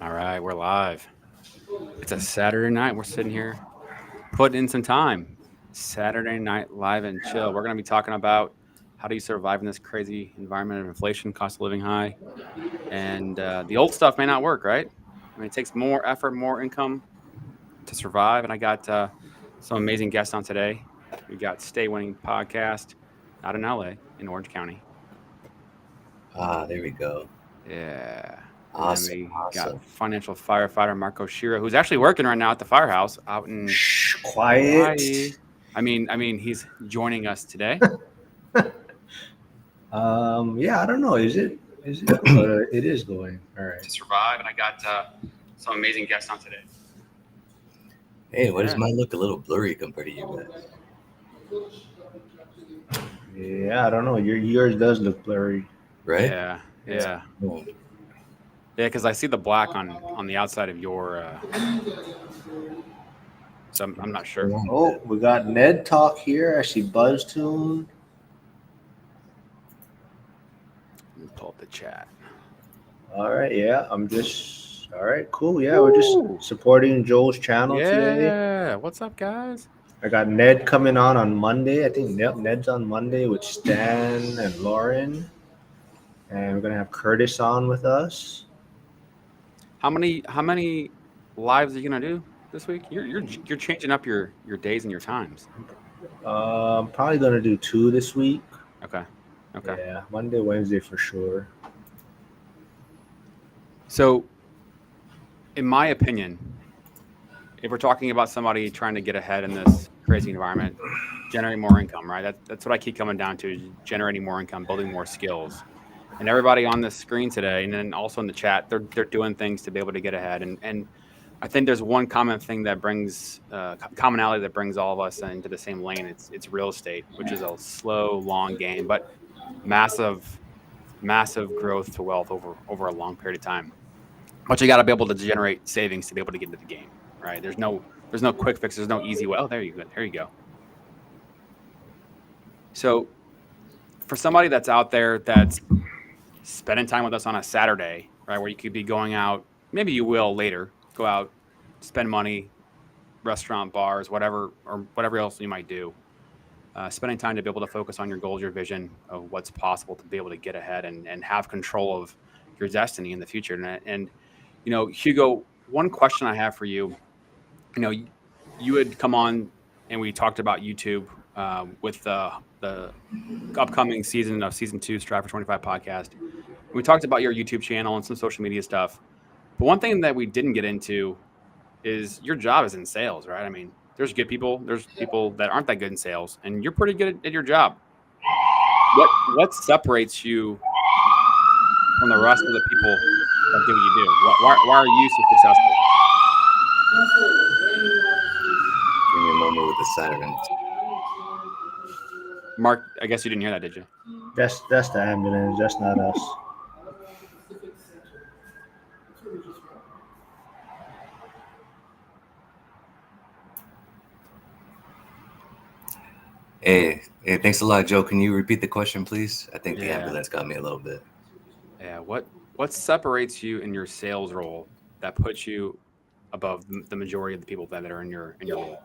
All right, we're live. It's a Saturday night. We're sitting here putting in some time. Saturday night live and chill. We're going to be talking about how do you survive in this crazy environment of inflation, cost of living high, and the old stuff may not work, right? I mean, it takes more effort, more income to survive. And I got some amazing guests on today. We got Stay Winning Podcast out in LA, in Orange County. There we go. Yeah. And then Awesome, we got awesome. financial firefighter Marc Oshiro, who's actually working right now at the firehouse out in Shh, quiet. Hawaii. I mean, he's joining us today. Yeah, I don't know. Is it? Is it? It is going. All right. To survive, and I got some amazing guests on today. Hey, why does Yeah. mine look a little blurry compared to you guys? Yeah, I don't know. Yours does look blurry. Right? Yeah. Yeah. Yeah. Oh, Yeah, because I see the black on the outside of your. So I'm not what's sure. going on with Oh, it? we got Ned Talk here. I see Buzz Tune. Let me pull up the chat. All right. Yeah, I'm just. All right. Cool. Yeah, we're just Woo! supporting Joel's channel today. Yeah. What's up, guys? I got Ned coming on Monday. I think Ned's on Monday with Stan and Lauren, and we're gonna have Curtis on with us. How many lives are you gonna do this week? You're changing up your days and your times. Probably gonna do two this week. Okay. Okay. Yeah, Monday, Wednesday for sure. So, in my opinion, if we're talking about somebody trying to get ahead in this crazy environment, generate more income, right? That's what I keep coming down to: is generating more income, building more skills. And everybody on this screen today, and then also in the chat, they're doing things to be able to get ahead. And I think there's one common thing that brings commonality that brings all of us into the same lane. It's real estate, which is a slow, long game, but massive, massive growth to wealth over a long period of time. But you got to be able to generate savings to be able to get into the game, right? There's no quick fix. There's no easy way. Oh, there you go. There you go. So for somebody that's out there that's spending time with us on a Saturday, right, where you could be going out, maybe you will later go out, spend money, restaurant, bars, whatever, or whatever else you might do. Spending time to be able to focus on your goals, your vision of what's possible to be able to get ahead and have control of your destiny in the future. And Hugo, one question I have for you, you had come on and we talked about YouTube with the upcoming season of season two, Strive for 25 podcast. We talked about your YouTube channel and some social media stuff. But one thing that we didn't get into is your job is in sales, right? I mean, there's people that aren't that good in sales, and you're pretty good at your job. What separates you from the rest of the people that do what you do? Why are you so successful? Give me a moment with the sirens. Mark, I guess you didn't hear that, did you? That's the ambulance. That's not us. Hey, thanks a lot, Joe. Can you repeat the question, please? I think the Yeah. ambulance got me a little bit. Yeah. What separates you in your sales role that puts you above the majority of the people that are in your role?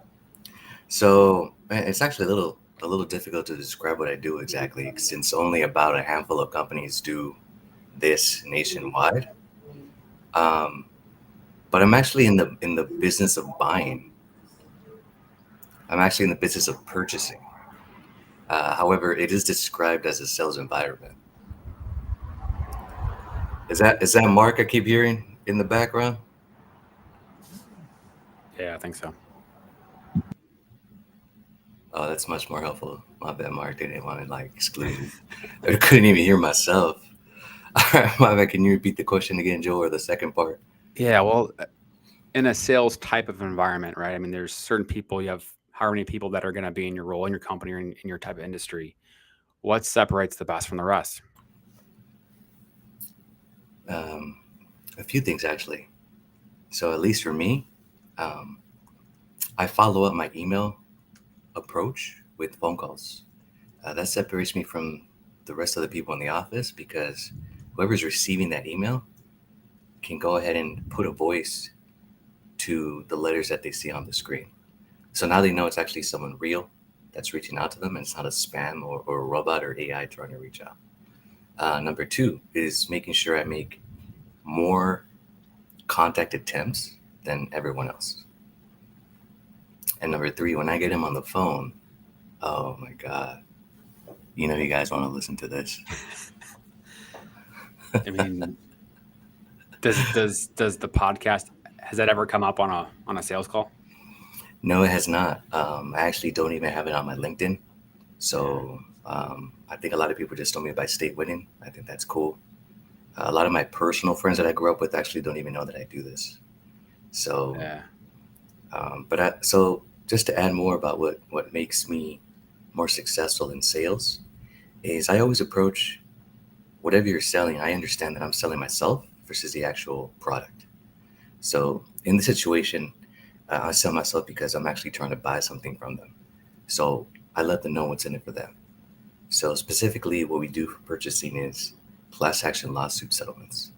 So, man, it's actually a little difficult to describe what I do exactly, since only about a handful of companies do this nationwide. Um, but I'm actually in the business of buying. I'm actually in the business of purchasing. However, it is described as a sales environment. Is that Mark I keep hearing in the background? Yeah, I think so. Oh, that's much more helpful. My bad, Mark. They didn't want to like exclude me. I couldn't even hear myself. All right, my bad. Can you repeat the question again, Joe, or the second part? Yeah, well, in a sales type of environment, right? I mean, there's certain people you have how many people that are going to be in your role in your company or in your type of industry. What separates the best from the rest? Um, a few things actually. So at least for me, um, I follow up my email approach with phone calls. That separates me from the rest of the people in the office because whoever's receiving that email can go ahead and put a voice to the letters that they see on the screen. So now they know it's actually someone real that's reaching out to them, and it's not a spam or a robot or AI trying to reach out. Number two is making sure I make more contact attempts than everyone else. And number three, when I get him on the phone, oh my God, you know, you guys want to listen to this. I mean, does the podcast, has that ever come up on a sales call? No, it has not. I actually don't even have it on my LinkedIn. So I think a lot of people just know me by state winning. I think that's cool. A lot of my personal friends that I grew up with actually don't even know that I do this. So, Yeah. So just to add more about what makes me more successful in sales is I always approach whatever you're selling. I understand that I'm selling myself versus the actual product. So in the situation, I sell myself because I'm actually trying to buy something from them. So I let them know what's in it for them. So specifically what we do for purchasing is class action lawsuit settlements.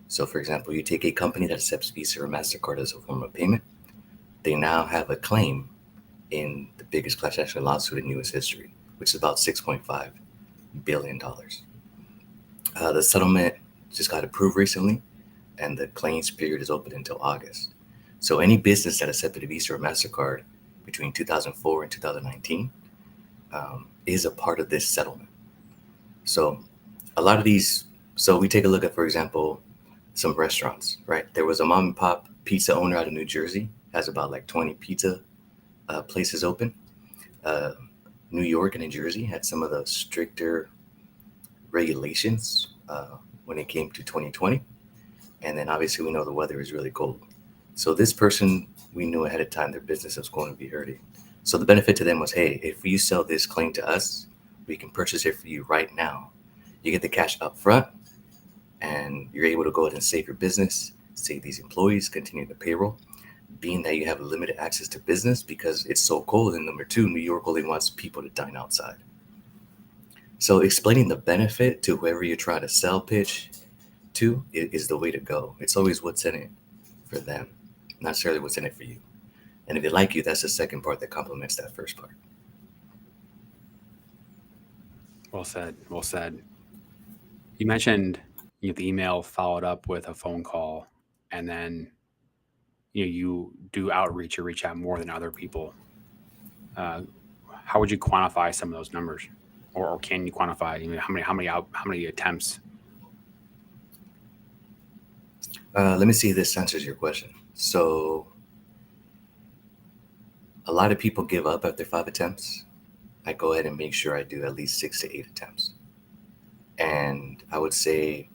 So for example, you take a company that accepts Visa or MasterCard as a form of payment. They now have a claim in the biggest class action lawsuit in U.S. history, which is about $6.5 billion. The settlement just got approved recently, and the claims period is open until August. So any business that accepted a Visa or MasterCard between 2004 and 2019 is a part of this settlement. So a lot of these, so we take a look at, for example, some restaurants, right? There was a mom and pop pizza owner out of New Jersey, has about like 20 pizza places open. New York and New Jersey had some of the stricter regulations when it came to 2020. And then obviously we know the weather is really cold. So this person, we knew ahead of time their business was going to be hurting. So the benefit to them was, hey, if you sell this claim to us, we can purchase it for you right now. You get the cash up front, and you're able to go ahead and save your business, save these employees, continue the payroll, being that you have limited access to business because it's so cold. And number two, New York only wants people to dine outside. So explaining the benefit to whoever you're trying to sell pitch to is the way to go. It's always what's in it for them, not necessarily what's in it for you. And if they like you, that's the second part that complements that first part. Well said. Well said. You mentioned the email followed up with a phone call, and then you do outreach or reach out more than other people. How would you quantify some of those numbers, or can you quantify how many attempts? Let me see if this answers your question. So a lot of people give up after 5 attempts. I go ahead and make sure I do at least 6 to 8 attempts. And I would say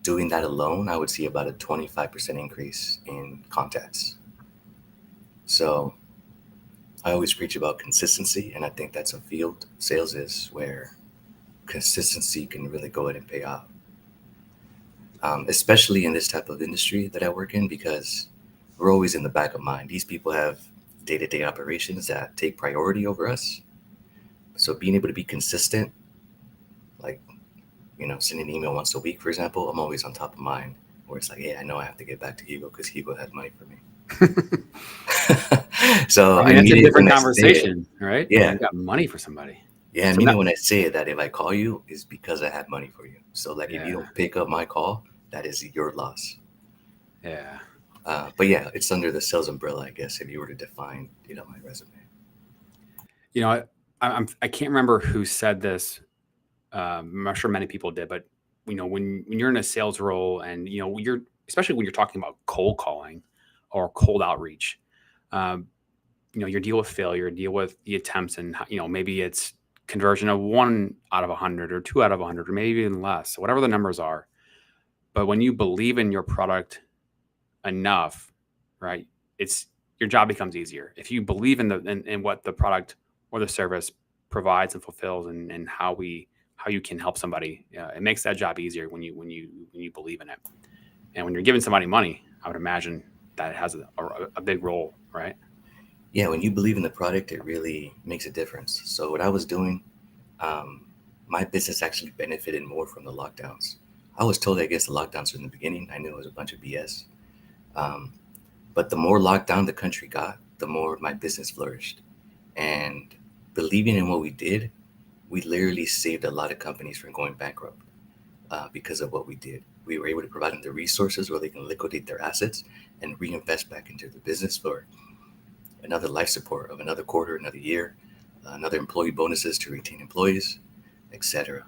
doing that alone, I would see about a 25% increase in contacts. So I always preach about consistency, and I think that's a field sales is where consistency can really go ahead and pay off. Especially in this type of industry that I work in, because we're always in the back of mind. These people have day-to-day operations that take priority over us. So being able to be consistent, like, sending an email once a week, for example, I'm always on top of mind where it's like, hey, I know I have to get back to Hugo because Hugo has money for me. So I mean, it's a different conversation, right? Yeah. You got money for somebody. Yeah, I mean, when I say it, that if I call you, it's because I have money for you. So like, if you don't pick up my call, that is your loss. Yeah. But yeah, it's under the sales umbrella, I guess, if you were to define, my resume. I can't remember who said this. I'm not sure many people did, but when you're in a sales role and you're, especially when you're talking about cold calling or cold outreach, you deal with failure, deal with the attempts, and maybe it's conversion of 1 out of 100 or 2 out of 100 or maybe even less, whatever the numbers are. But when you believe in your product enough, right, your job becomes easier. If you believe in what the product or the service provides and fulfills, and how you can help somebody, it makes that job easier when you believe in it. And when you're giving somebody money, I would imagine that it has a big role, right? Yeah, when you believe in the product, it really makes a difference. So what I was doing, my business actually benefited more from the lockdowns. I was told, I guess, the lockdowns from the beginning. I knew it was a bunch of BS. Um, but the more locked down the country got, the more my business flourished. And believing in what we did, we literally saved a lot of companies from going bankrupt because of what we did. We were able to provide them the resources where they can liquidate their assets and reinvest back into the business for another life support of another quarter, another year, another employee bonuses to retain employees, etc.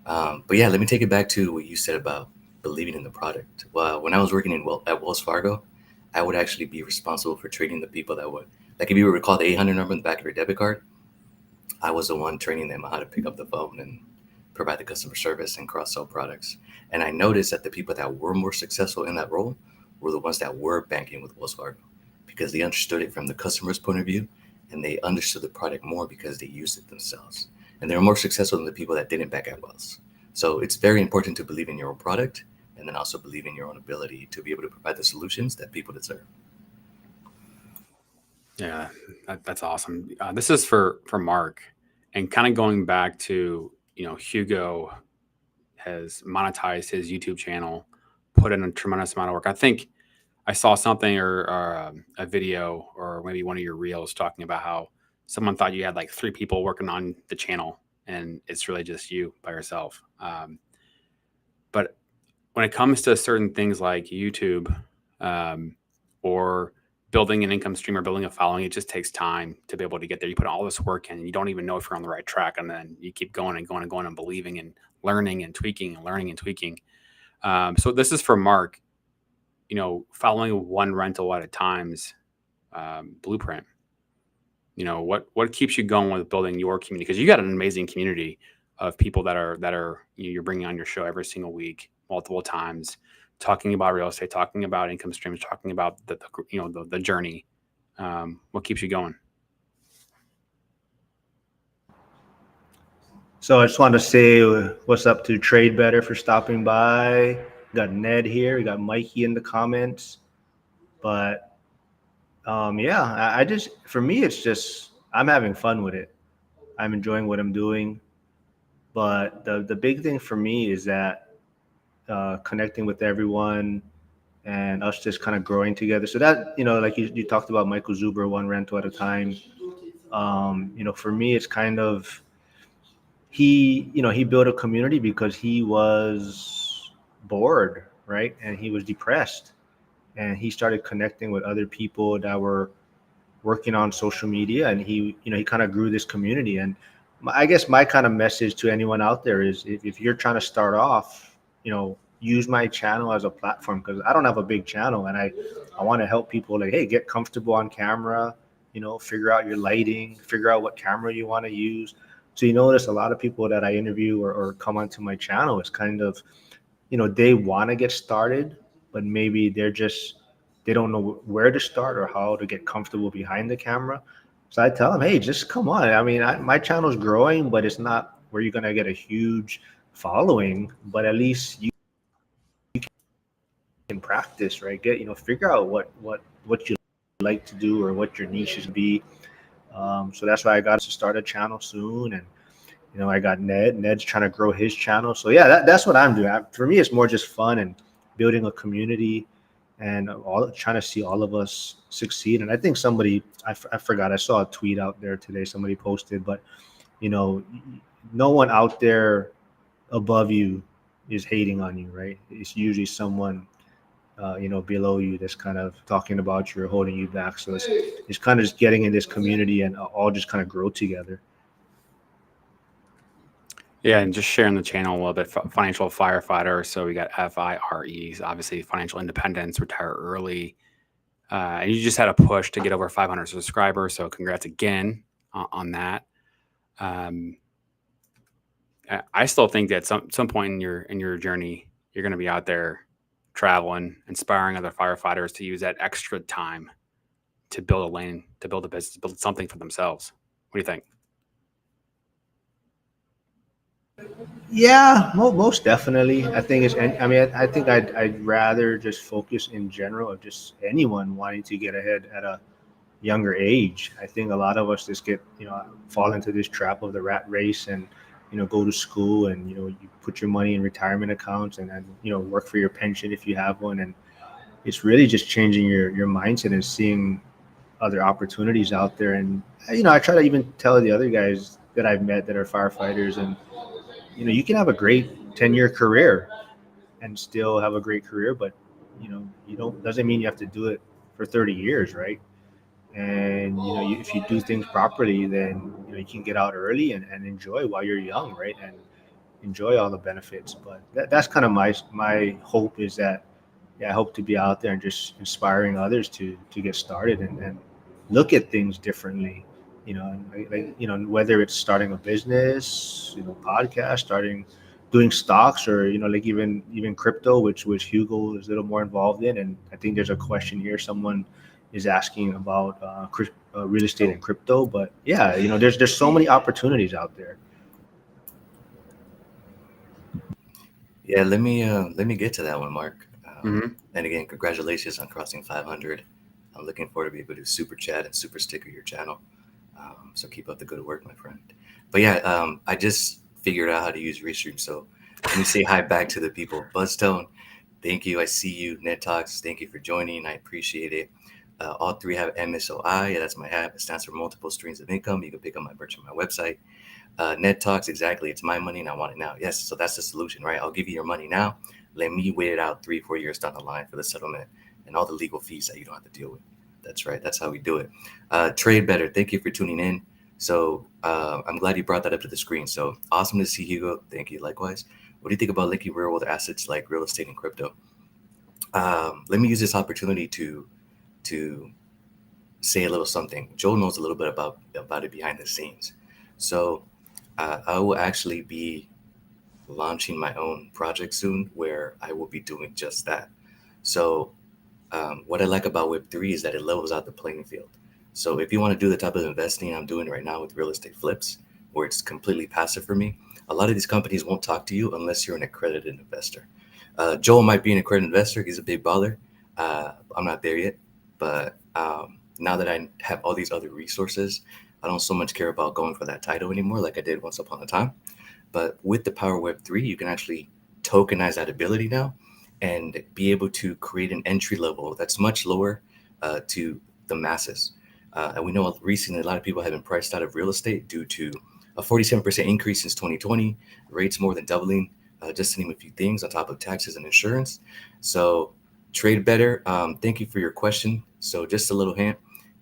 But yeah, let me take it back to what you said about believing in the product. Well, when I was working at Wells Fargo, I would actually be responsible for training the people that would, like if you recall the 800 number in the back of your debit card, I was the one training them on how to pick up the phone and provide the customer service and cross-sell products. And I noticed that the people that were more successful in that role were the ones that were banking with Wells Fargo because they understood it from the customer's point of view and they understood the product more because they used it themselves. And they were more successful than the people that didn't bank at Wells. So it's very important to believe in your own product and then also believe in your own ability to be able to provide the solutions that people deserve. Yeah, that's awesome. This is for Mark, and kind of going back to, Hugo has monetized his YouTube channel, put in a tremendous amount of work. I think I saw something or a video or maybe one of your reels talking about how someone thought you had like 3 people working on the channel, and it's really just you by yourself. But when it comes to certain things like YouTube or building an income stream or building a following, it just takes time to be able to get there. You put all this work in and you don't even know if you're on the right track. And then you keep going and going and going and believing and learning and tweaking and learning and tweaking. So this is for Mark, following one rental at a time's blueprint. What keeps you going with building your community? Because you got an amazing community of people that are you're bringing on your show every single week, multiple times, talking about real estate, talking about income streams, talking about the journey. What keeps you going? So I just wanted to say what's up to Trade Better for stopping by. We got Ned here. We got Mikey in the comments. But yeah, I just, for me, it's just, I'm having fun with it. I'm enjoying what I'm doing. But the big thing for me is that connecting with everyone and us just kind of growing together. So that, like you talked about Michael Zuber, one rental at a time. For me, it's kind of, he built a community because he was bored, right? And he was depressed. And he started connecting with other people that were working on social media, and he kind of grew this community. And I guess my kind of message to anyone out there is if you're trying to start off, use my channel as a platform, because I don't have a big channel and I want to help people like, hey, get comfortable on camera, figure out your lighting, figure out what camera you want to use. So you notice a lot of people that I interview or come onto my channel is kind of, they want to get started, but maybe they don't know where to start or how to get comfortable behind the camera. So I tell them, hey, just come on. I mean, my channel's growing, but it's not where you're going to get a huge following, but at least you can practice, right? Figure out what you like to do or what your niche is be. So that's why I got to start a channel soon. And, I got Ned's trying to grow his channel. So yeah, that's what I'm doing. For me, it's more just fun and building a community and trying to see all of us succeed. And I think I forgot, I saw a tweet out there today, somebody posted, but no one out there above you is hating on you, right? It's usually someone below you that's kind of talking about you or holding you back. So it's kind of just getting in this community and all just kind of grow together. Yeah, and just sharing the channel a little bit. Financial Firefighter. So we got FIRE, obviously financial independence, retire early. And you just had a push to get over 500 subscribers. So congrats again on that. I still think that some point in your journey, you're going to be out there traveling, inspiring other firefighters to use that extra time to build a lane, to build a business, build something for themselves. What do you think? Yeah, most definitely. I think I think I'd rather just focus in general of just anyone wanting to get ahead at a younger age. I think a lot of us just fall into this trap of the rat race and go to school and, you put your money in retirement accounts and then, work for your pension if you have one. And it's really just changing your mindset and seeing other opportunities out there. And, I try to even tell the other guys that I've met that are firefighters, and, you can have a great 10-year career and still have a great career, but, you don't, doesn't mean you have to do it for 30 years. Right. And, if you do things properly, then, you can get out early and enjoy while you're young. Right. And enjoy all the benefits. But that's kind of my hope, is that, yeah, I hope to be out there and just inspiring others to get started and look at things differently. And whether it's starting a business, podcast, doing stocks, or, like even crypto, which Hugo is a little more involved in. And I think there's a question here. Someone is asking about real estate and crypto. But yeah, there's so many opportunities out there. Yeah, let me get to that one, Mark. Mhm. And again, congratulations on crossing 500. I'm looking forward to be able to super chat and super sticker your channel. So keep up the good work, my friend. But yeah, I just figured out how to use Restream. So let me say hi back to the people. Buzztone, thank you. I see you. Net Talks, thank you for joining. I appreciate it. All three have MSOI. Yeah, that's my app. It stands for multiple streams of income. You can pick up my merch on my website. Net Talks, exactly. It's my money and I want it now. Yes, so that's the solution, right? I'll give you your money now. Let me wait it out 3-4 years down the line for the settlement and all the legal fees that you don't have to deal with. That's right. That's how we do it. Trade Better, thank you for tuning in. So I'm glad you brought that up to the screen. So awesome to see Hugo. Thank you. Likewise. What do you think about linking real world assets like real estate and crypto? Let me use this opportunity to say a little something. Joel knows a little bit about it behind the scenes. So I will actually be launching my own project soon where I will be doing just that. So what I like about Web3 is that it levels out the playing field. So if you want to do the type of investing I'm doing right now with real estate flips, where it's completely passive for me, a lot of these companies won't talk to you unless you're an accredited investor. Joel might be an accredited investor. He's a big baller. I'm not there yet, but now that I have all these other resources, I don't so much care about going for that title anymore like I did once upon a time. But with the power of Web3, you can actually tokenize that ability now and be able to create an entry level that's much lower to the masses. And we know recently a lot of people have been priced out of real estate due to a 47% increase since 2020, rates more than doubling, just to name a few things on top of taxes and insurance. So Trade Better, thank you for your question. So just a little hint,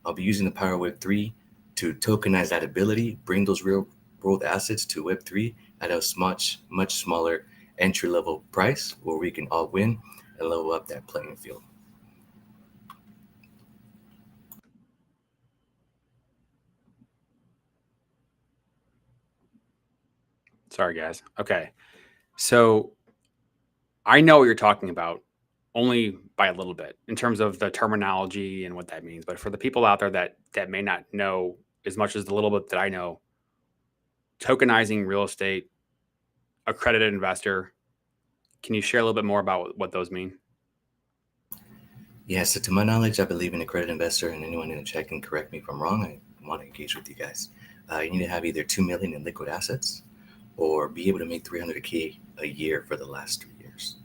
I'll be using the power of Web3 to tokenize that ability, bring those real world assets to Web3 at a much smaller entry level price where we can all win and level up that playing field. Sorry, guys. Okay. So I know what you're talking about only by a little bit in terms of the terminology and what that means. But for the people out there that may not know as much as the little bit that I know, tokenizing real estate, accredited investor, can you share a little bit more about what those mean? Yeah, so to my knowledge, I believe in accredited investor, and anyone in the chat can correct me if I'm wrong. I want to engage with you guys. You need to have either 2 million in liquid assets or be able to make 300K a year for the last 3 years.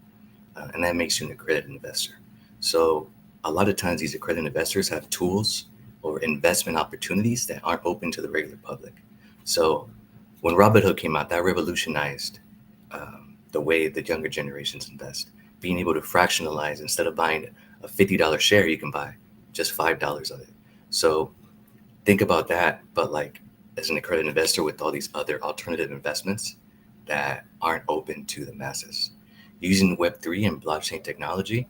And that makes you an accredited investor. So a lot of times these accredited investors have tools or investment opportunities that aren't open to the regular public. So when Robinhood came out, that revolutionized the way the younger generations invest. Being able to fractionalize, instead of buying a $50 share, you can buy just $5 of it. So think about that, but like as an accredited investor with all these other alternative investments that aren't open to the masses. Using Web3 and blockchain technology,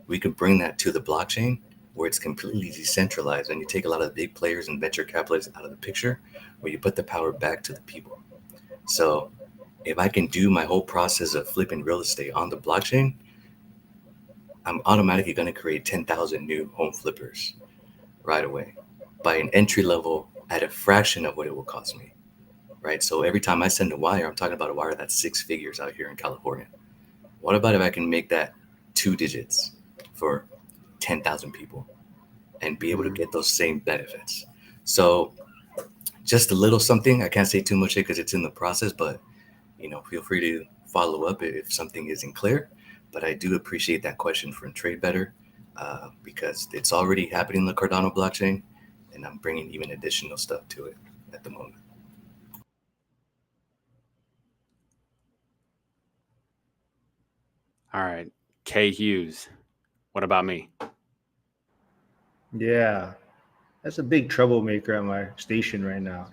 we can bring that to the blockchain where it's completely decentralized, and you take a lot of the big players and venture capitalists out of the picture, where you put the power back to the people. So if I can do my whole process of flipping real estate on the blockchain, I'm automatically going to create 10,000 new home flippers right away by an entry level at a fraction of what it will cost me, right? So every time I send a wire, I'm talking about a wire that's 6 figures out here in California. What about if I can make that 2 digits for 10,000 people and be able to get those same benefits? So just a little something. I can't say too much here because it's in the process, but feel free to follow up if something isn't clear. But I do appreciate that question from Trade Better because it's already happening in the Cardano blockchain, and I'm bringing even additional stuff to it at the moment. All right. K Hughes, what about me? Yeah, that's a big troublemaker at my station right now.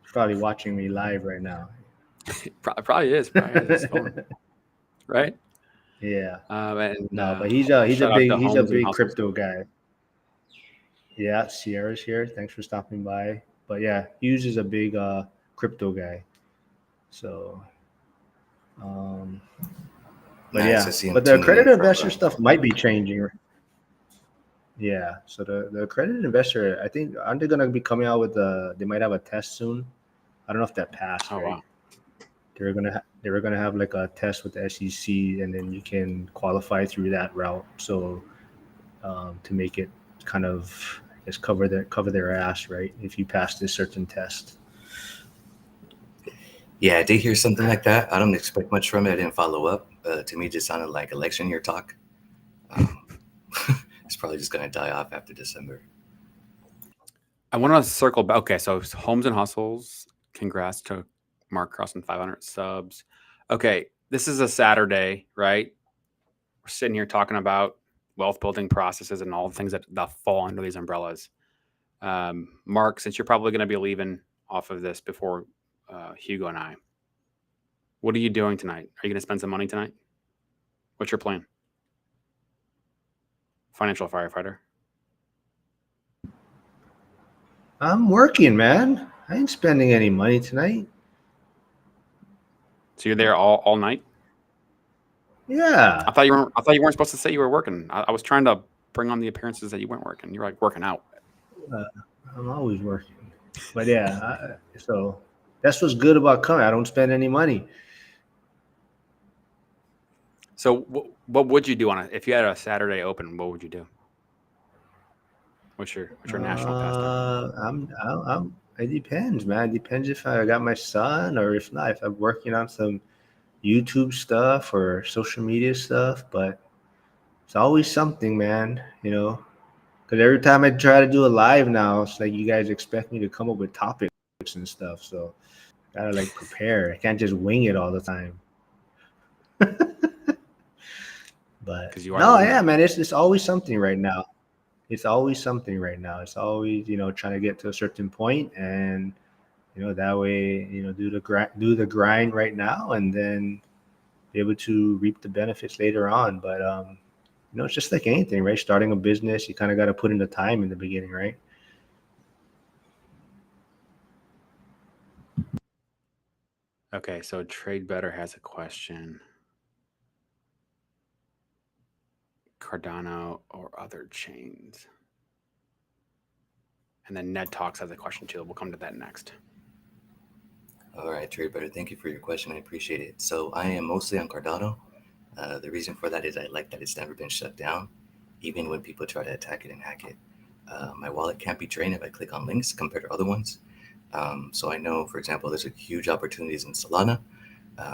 He's probably watching me live right now. Probably is. Probably has his phone, right? Yeah. And No, but he's a shout out to he's a Homes and big Hustles. crypto guy. Yeah, Sierra's here. Thanks for stopping by. But yeah, Hughes is a big crypto guy. So um but Nice. I yeah, see him but the tuning in accredited from. investor stuff might be changing. Yeah. So the accredited investor, I think aren't they gonna be coming out with they might have a test soon. I don't know if that passed, Oh, right? wow. They were gonna have like a test with the SEC, and then you can qualify through that route. So to make it kind of, I guess, cover their ass, right? If you pass this certain test. Yeah, I did hear something like that. I don't expect much from it. I didn't follow up. To me, it just sounded like election year talk. It's probably just going to die off after December. I want to circle back. Okay, so Homes and Hustles. Congrats to Mark crossing 500 subs. Okay, this is a Saturday, right? We're sitting here talking about wealth building processes and all the things that fall under these umbrellas. Mark, since you're probably going to be leaving off of this before Hugo and I, what are you doing tonight? Are you going to spend some money tonight? What's your plan? Financial firefighter. I'm working, man. I ain't spending any money tonight. So you're there all night? Yeah. I thought you weren't supposed to say you were working. I was trying to bring on the appearances that you weren't working. You're like working out. I'm always working. But yeah, so that's what's good about coming. I don't spend any money. So what would you do if you had a Saturday open? What would you do? What's your national pastime? It depends, man. It depends if I got my son or if not. If I'm working on some YouTube stuff or social media stuff, but it's always something, man. Because every time I try to do a live now, it's like you guys expect me to come up with topics and stuff. So I gotta like prepare. I can't just wing it all the time. But Because you are the no, wingman. yeah, man. It's always something right now. It's always something right now. It's always trying to get to a certain point, and that way do the grind right now, and then be able to reap the benefits later on. But it's just like anything, right? Starting a business, you kind of got to put in the time in the beginning, right? Okay, so Trade Better has a question. Cardano or other chains? And then Ned Talks has a question too. We'll come to that next. All right, Trade Better, thank you for your question. I appreciate it. So I am mostly on Cardano. The reason for that is I like that it's never been shut down, even when people try to attack it and hack it. My wallet can't be drained if I click on links compared to other ones. So I know, for example, there's a huge opportunities in Solana,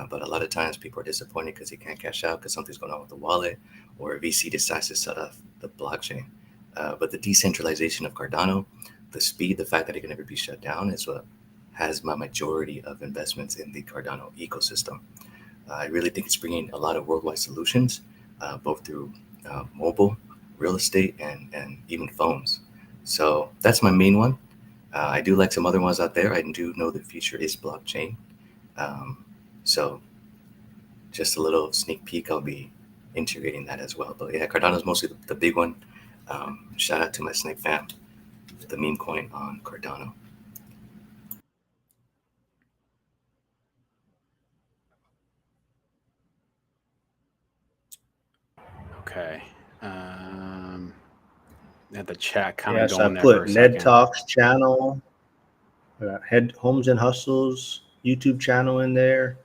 but a lot of times people are disappointed because they can't cash out because something's going on with the wallet, or a VC decides to shut off the blockchain. But the decentralization of Cardano, the speed, the fact that it can never be shut down is what has my majority of investments in the Cardano ecosystem. I really think it's bringing a lot of worldwide solutions, both through mobile, real estate, and even phones. So that's my main one. I do like some other ones out there. I do know the future is blockchain. So just a little sneak peek, I'll be integrating that as well. But yeah, Cardano's mostly the big one. Shout out to my Snake fam, the meme coin on Cardano. Okay. Had the chat kind of Yes, I going there for put a Ned second. Talks channel, Head Homes and Hustles YouTube channel in there.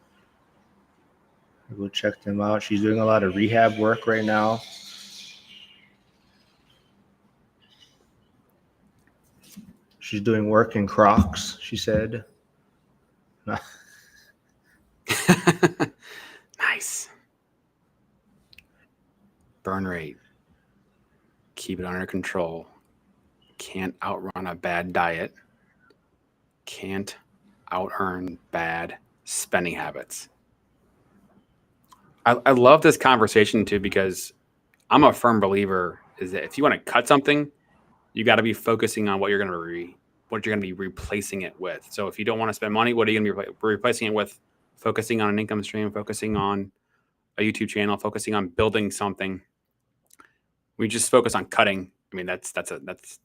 Go check them out. She's doing a lot of rehab work right now. She's doing work in Crocs, she said. Nice. Burn rate. Keep it under control. Can't outrun a bad diet. Can't out-earn bad spending habits. I love this conversation too, because I'm a firm believer is that if you want to cut something, you got to be focusing on what you're going to be replacing it with. So if you don't want to spend money, what are you going to be replacing it with? Focusing on an income stream, focusing on a YouTube channel, focusing on building something. We just focus on cutting. I mean, that's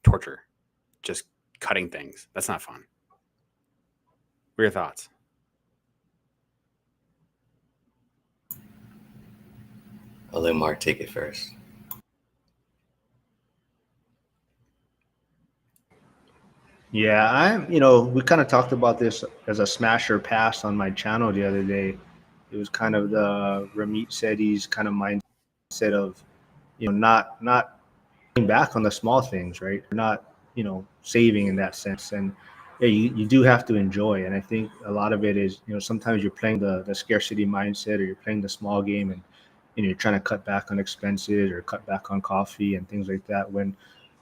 torture. Just cutting things. That's not fun. What are your thoughts? I'll let Mark take it first. Yeah, we kind of talked about this as a smash or pass on my channel the other day. It was kind of the Ramit Sethi's kind of mindset of, not going back on the small things, right? Not, saving in that sense. And yeah, you do have to enjoy. And I think a lot of it is, sometimes you're playing the scarcity mindset, or you're playing the small game, and you're trying to cut back on expenses or cut back on coffee and things like that. When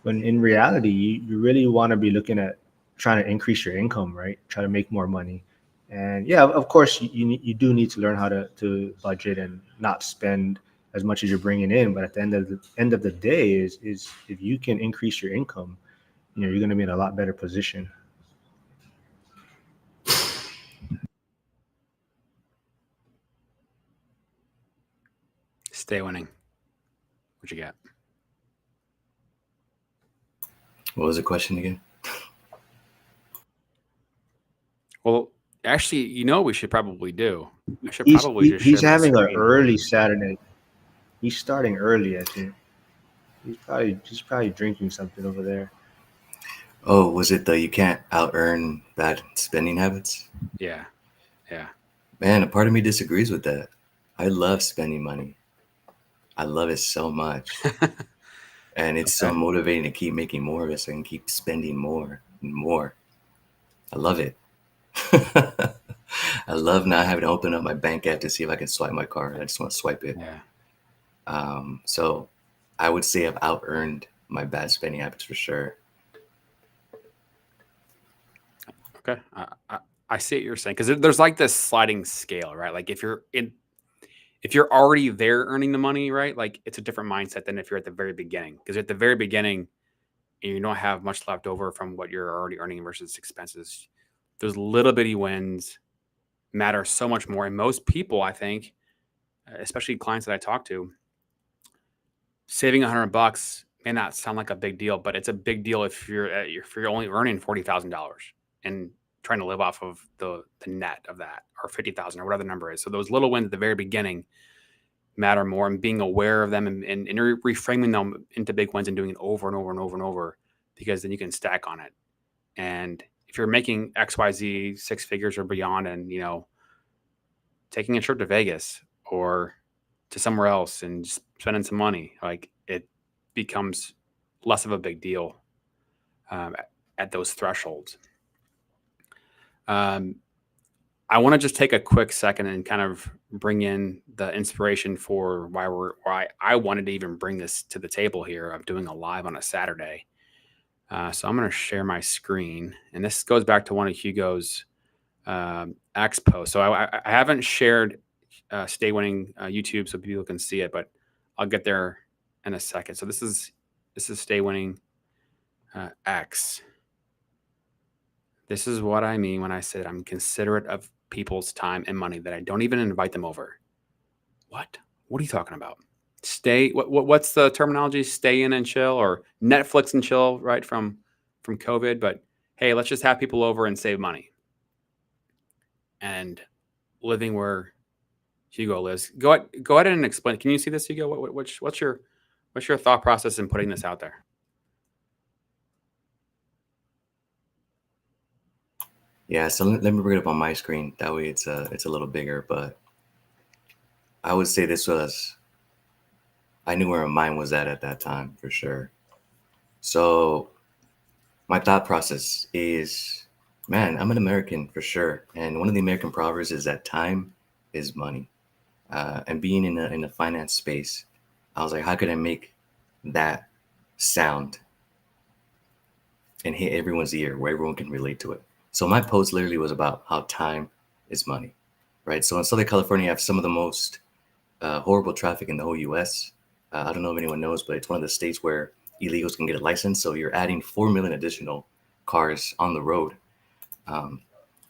in reality, you really want to be looking at trying to increase your income, right? Try to make more money. And yeah, of course, you do need to learn how to budget and not spend as much as you're bringing in. But at the end of the day, is if you can increase your income, you're going to be in a lot better position. Stay winning. What you got? What was the question again? Well, actually, we should probably do. I should He's probably just he's share my having an screen. early Saturday. He's starting early, I think. He's probably drinking something over there. Oh, was it the you can't out-earn bad spending habits? Yeah. Man, a part of me disagrees with that. I love spending money. I love it so much. And it's so Okay. motivating to keep making more of it so I can keep spending more and more. I love it. I love not having to open up my bank app to see if I can swipe my card. I just want to swipe it. Yeah. So I would say I've out-earned my bad spending habits for sure. Okay. I see what you're saying, because there's like this sliding scale, right? Like if you're already there earning the money, right? Like it's a different mindset than if you're at the very beginning. Because at the very beginning, and you don't have much left over from what you're already earning versus expenses, those little bitty wins matter so much more. And most people, I think, especially clients that I talk to, saving $100 may not sound like a big deal, but it's a big deal if you're only earning $40,000 and trying to live off of the net of that, or 50,000 or whatever the number is. So those little wins at the very beginning matter more, and being aware of them and reframing them into big wins and doing it over and over and over and over, because then you can stack on it. And if you're making XYZ 6 figures or beyond, and taking a trip to Vegas or to somewhere else and just spending some money, like it becomes less of a big deal at those thresholds. I want to just take a quick second and kind of bring in the inspiration for why I wanted to even bring this to the table here of doing a live on a Saturday. So I'm going to share my screen, and this goes back to one of Hugo's X posts. So I haven't shared Stay Winning YouTube so people can see it, but I'll get there in a second. So this is Stay Winning X. This is what I mean when I said I'm considerate of people's time and money, that I don't even invite them over. What are you talking about? What's the terminology? Stay in and chill, or Netflix and chill, right? From COVID. But hey, let's just have people over and save money. And living where Hugo lives. Go ahead and explain. Can you see this, Hugo? What's your thought process in putting this out there? Yeah, so let me bring it up on my screen. That way it's a little bigger, but I would say I knew where my mind was at that time for sure. So my thought process is, man, I'm an American for sure. And one of the American proverbs is that time is money. And being in a finance space, I was like, how could I make that sound and hit everyone's ear where everyone can relate to it? So my post literally was about how time is money, right? So in Southern California, you have some of the most horrible traffic in the whole U.S. I don't know if anyone knows, but it's one of the states where illegals can get a license. So you're adding 4 million additional cars on the road.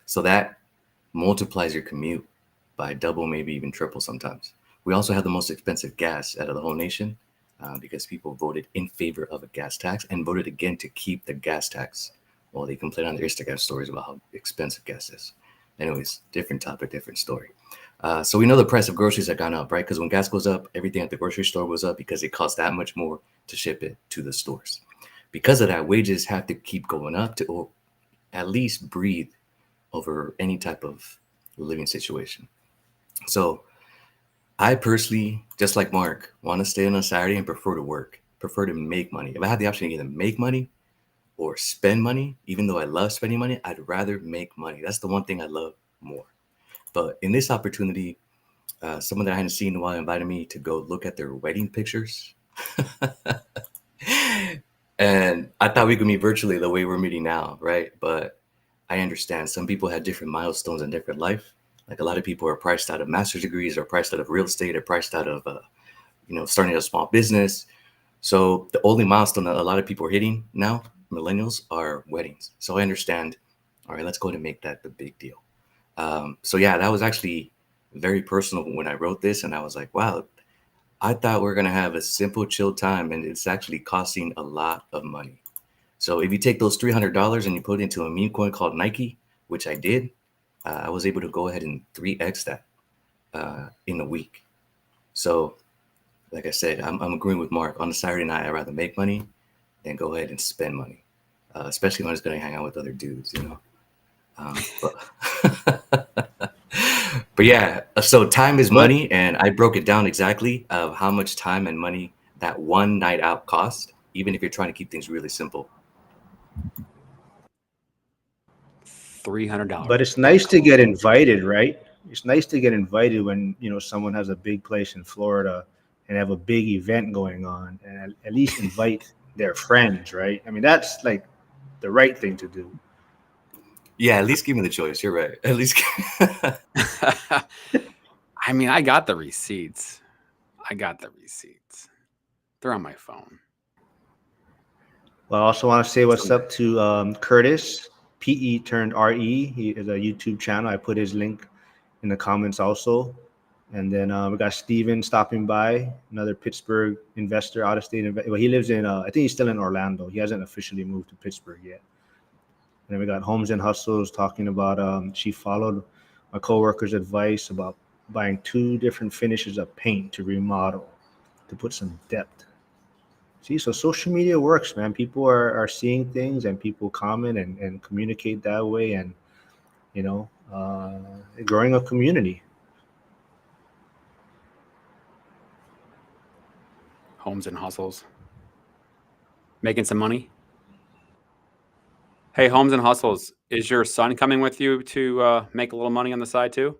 So that multiplies your commute by double, maybe even triple sometimes. We also have the most expensive gas out of the whole nation because people voted in favor of a gas tax and voted again to keep the gas tax. Well, they complain on their Instagram stories about how expensive gas is. Anyways, different topic, different story. So we know the price of groceries have gone up, right? Because when gas goes up, everything at the grocery store goes up because it costs that much more to ship it to the stores. Because of that, wages have to keep going up to or at least breathe over any type of living situation. So I personally, just like Mark, want to stay on a Saturday and prefer to work, prefer to make money. If I had the option to either make money or spend money, even though I love spending money, I'd rather make money. That's the one thing I love more. But in this opportunity, someone that I hadn't seen in a while invited me to go look at their wedding pictures. And I thought we could meet virtually the way we're meeting now, right? But I understand some people have different milestones in different life. Like a lot of people are priced out of master's degrees, or priced out of real estate, or priced out of starting a small business. So the only milestone that a lot of people are hitting now, millennials, are weddings. So I understand. All right, let's go ahead and make that the big deal. So yeah, that was actually very personal when I wrote this, and I was like, wow, I thought we are gonna have a simple, chill time, and it's actually costing a lot of money. So if you take those $300 and you put it into a meme coin called Nike, which I did, I was able to go ahead and 3x that in a week. So like I said, I'm agreeing with Mark. On a Saturday night, I'd rather make money than go ahead and spend money, especially when it's going to hang out with other dudes, you know. But yeah, so time is But money, and I broke it down exactly of how much time and money that one night out cost, even if you're trying to keep things really simple. $300. but it's nice to get invited, right? It's nice to get invited when someone has a big place in Florida and have a big event going on, and at least invite their friends, right? I mean, that's like the right thing to do. Yeah, at least give me the choice. You're right. At least. I mean, I got the receipts. They're on my phone. Well, I also want to say what's up to Curtis, PE turned RE. He is a YouTube channel. I put his link in the comments also. And then we got Steven stopping by, another Pittsburgh investor, out of state investor. Well, he lives in, I think he's still in Orlando. He hasn't officially moved to Pittsburgh yet. And then we got Homes and Hustles talking about, she followed my coworker's advice about buying 2 different finishes of paint to remodel to put some depth. See, so social media works, man. People are seeing things and people comment and communicate that way, and you know, uh, growing a community. Homes and hustles. Making some money. Hey, Homes and Hustles, is your son coming with you to make a little money on the side too?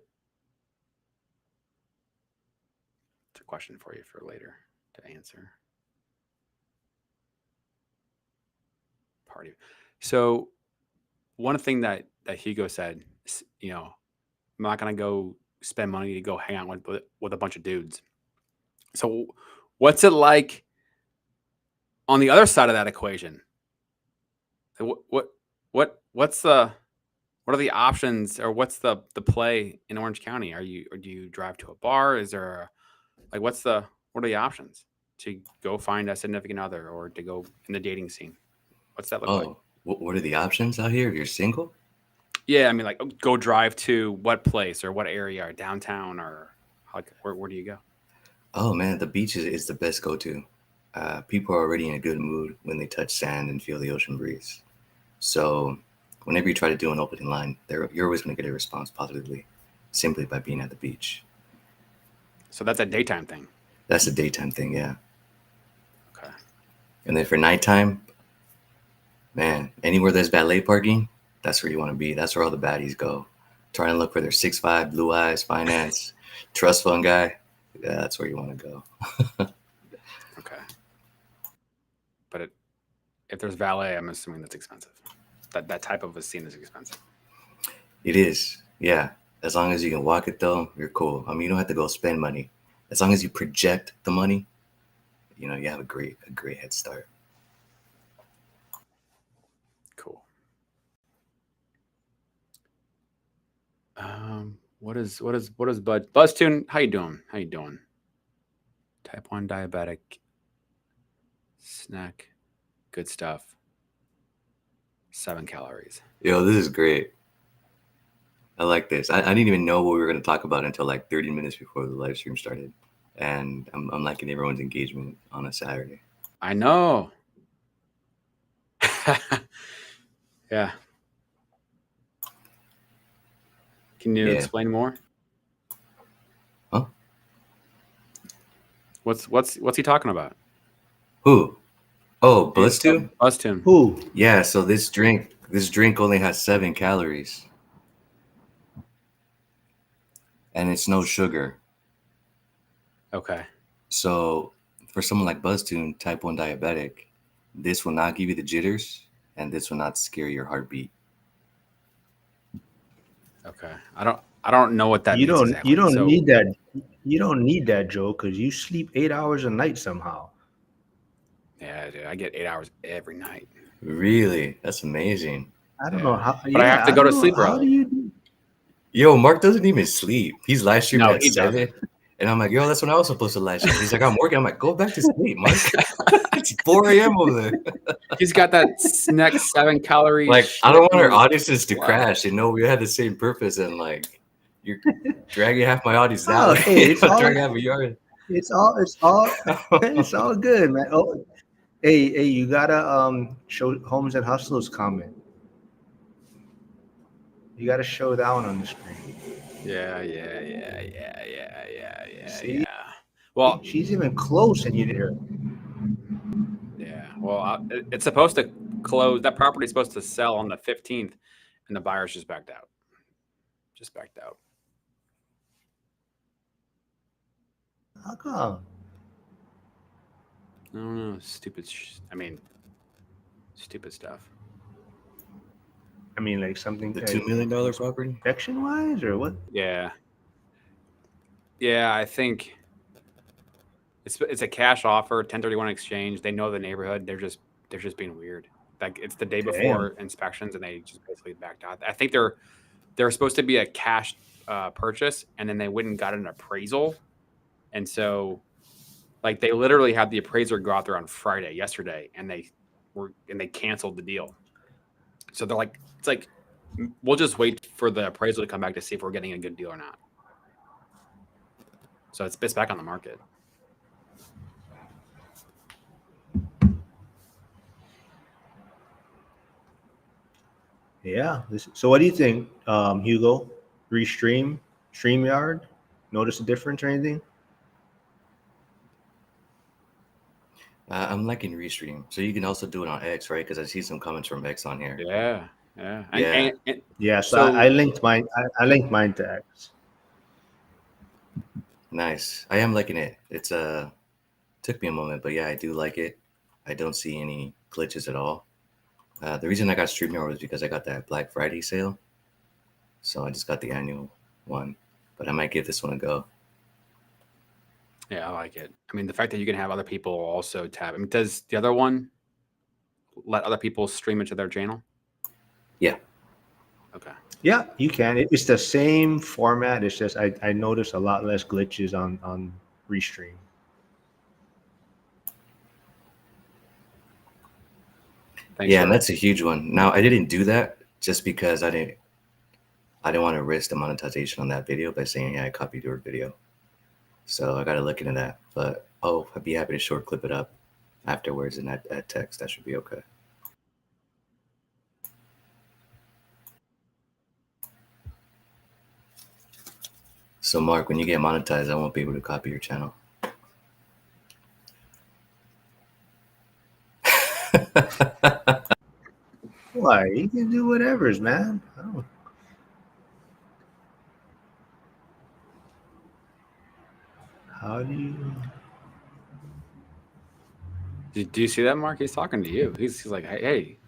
It's a question for you for later to answer. Party. So one thing that Hugo said, I'm not gonna go spend money to go hang out with a bunch of dudes. So what's it like on the other side of that equation? What's the what are the options, or what's the play in Orange County? Or do you drive to a bar? Is there what are the options to go find a significant other or to go in the dating scene? What's that look like? Oh, what are the options out here if you're single? Yeah, I mean, like, go drive to what place or what area, or downtown, or where do you go? Oh man, the beach is the best go-to. People are already in a good mood when they touch sand and feel the ocean breeze. So whenever you try to do an opening line, you're always going to get a response positively, simply by being at the beach. So that's a daytime thing. That's a daytime thing, yeah. Okay. And then for nighttime, man, anywhere there's valet parking, that's where you want to be. That's where all the baddies go. trying to look for their 6'5", blue eyes, finance, trust fund guy, yeah, that's where you want to go. Okay. But if there's valet, I'm assuming that's expensive. That type of a scene is expensive. It is, yeah. As long as you can walk it, though, you're cool. I mean, you don't have to go spend money. As long as you project the money, you know, you have a great head start. Cool. What is Buzztune? How you doing? Type 1 diabetic. Snack. Good stuff. 7 calories. Yo, this is great. I like this. I didn't even know what we were going to talk about until like 30 minutes before the live stream started. And I'm liking everyone's engagement on a Saturday. I know. Yeah. Can you explain more? Huh? What's he talking about? Who? Oh, Buzztune? Buzztune. Who? Yeah, so this drink only has 7 calories. And it's no sugar. Okay. So for someone like Buzztune, type 1 diabetic, this will not give you the jitters and this will not scare your heartbeat. Okay. I don't know what that means exactly. You don't need that. You don't need that, Joe, because you sleep 8 hours a night somehow. Yeah, dude, I get 8 hours every night. Really? That's amazing. I don't know how. But I have to go to sleep early. How do you do? Yo, Mark doesn't even sleep. He's live streaming No, at he 7. doesn't. And I'm like, yo, that's when I was supposed to live stream. He's like, I'm working. I'm like, go back to sleep, Mark. It's 4 a.m. over there. He's got that next 7 calorie. Like, I don't want our audiences to crash. You know, we had the same purpose, and like, you're dragging half my audience down. Oh, hey, it's all good, man. Oh, hey, you gotta show Homes and Hustles comment. You gotta show that one on the screen. Yeah. See? Yeah. Well, she's even close, and you did her. Yeah. Well, it's supposed to close. That property is supposed to sell on the 15th, and the buyers just backed out. How come? I don't know. Stupid stuff. I mean, like something. The $2 million property? Protection wise, or what? Yeah. Yeah, I think it's a cash offer, 1031 exchange. They know the neighborhood. They're just being weird. Like it's the day before inspections, and they just basically backed out. I think they're supposed to be a cash purchase, and then they went and got an appraisal, and so like they literally had the appraiser go out there on Friday, yesterday, and they canceled the deal. So they're like, it's like we'll just wait for the appraisal to come back to see if we're getting a good deal or not. So it's back on the market. Yeah. So what do you think, Hugo? StreamYard? Notice a difference or anything? I'm liking Restream. So you can also do it on X, right? Because I see some comments from X on here. Yeah. Yeah. So I linked mine. I linked mine to X. Nice. I am liking it. It's took me a moment, but yeah, I do like it. I don't see any glitches at all. The reason I got StreamYard was because I got that Black Friday sale. So I just got the annual one, but I might give this one a go. Yeah, I like it. I mean, the fact that you can have other people also tab. I mean, does the other one let other people stream into their channel? Yeah. Okay. Yeah, you can. It's the same format. It's just I noticed a lot less glitches on Restream. Thanks, and that's a huge one. Now, I didn't do that just because I didn't want to risk the monetization on that video by saying, yeah, I copied your video. So I got to look into that. But, I'd be happy to short clip it up afterwards in that text. That should be okay. So, Mark, when you get monetized, I won't be able to copy your channel. Why? You can do whatever's, man. How do you? Do you see that, Mark? He's talking to you. He's like, hey,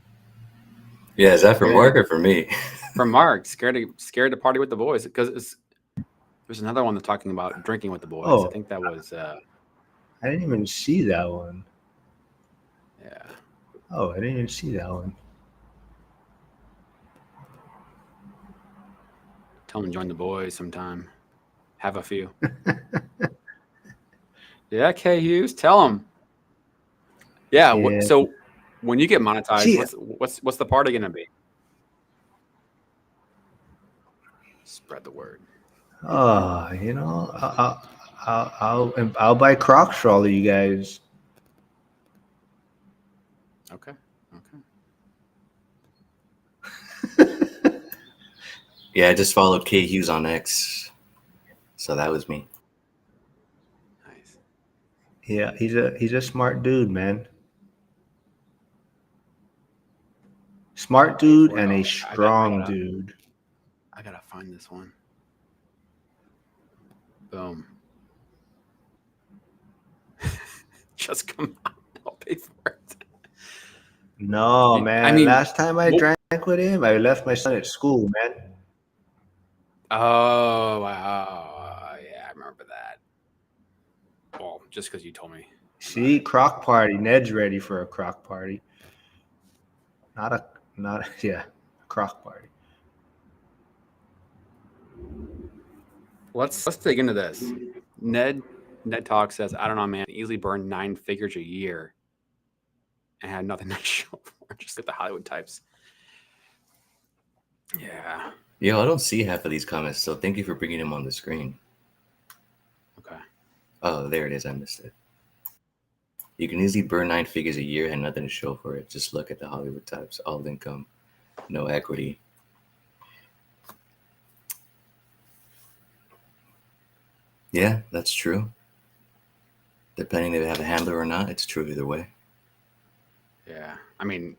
Yeah, is that for Yeah. Mark or for me? from Mark, scared to party with the boys, because there's another one that's talking about drinking with the boys. Oh. I think that was I didn't even see that one. yeah. Oh, I didn't even see that one. Tell him to join the boys sometime. Have a few. Yeah, K Hughes, tell him. Yeah. Yeah. So when you get monetized, See- what's the party gonna be? Spread the word. Oh, I'll buy Crocs for all of you guys. Okay. Yeah, I just followed K Hughes on X, so that was me. Nice. Yeah, he's a smart dude, man. Smart dude and a strong dude. I gotta find this one. Boom. Just come out. I'll pay for it. No, man. I mean, last time I drank with him, I left my son at school, man. Oh wow. Yeah, I remember that. Well, just because you told me. See, croc party. Ned's ready for a croc party. Not a croc party. Let's dig into this. Ned Talk says, I don't know, man. Easily burned 9 figures a year and had nothing to show for. Just like the Hollywood types. Yeah. Yo, I don't see half of these comments, so thank you for bringing them on the screen. Okay. Oh, there it is. I missed it. You can easily burn 9 figures a year and nothing to show for it. Just look at the Hollywood types. All income, no equity. Yeah, that's true. Depending if they have a handler or not, it's true either way. Yeah. I mean,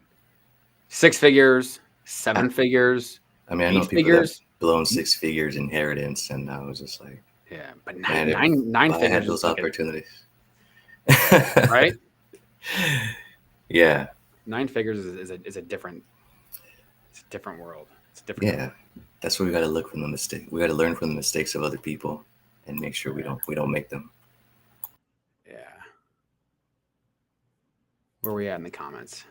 6 figures, 7 figures. I mean, I know people that blown 6 figures inheritance, and I was just like, yeah, but man, nine I figures had those is like opportunities. right? Yeah. 9 figures is a different. It's a different world. It's a different. Yeah, world. that's where we got to look from the mistake. We got to learn from the mistakes of other people and make sure we don't make them. Yeah. Where are we at in the comments?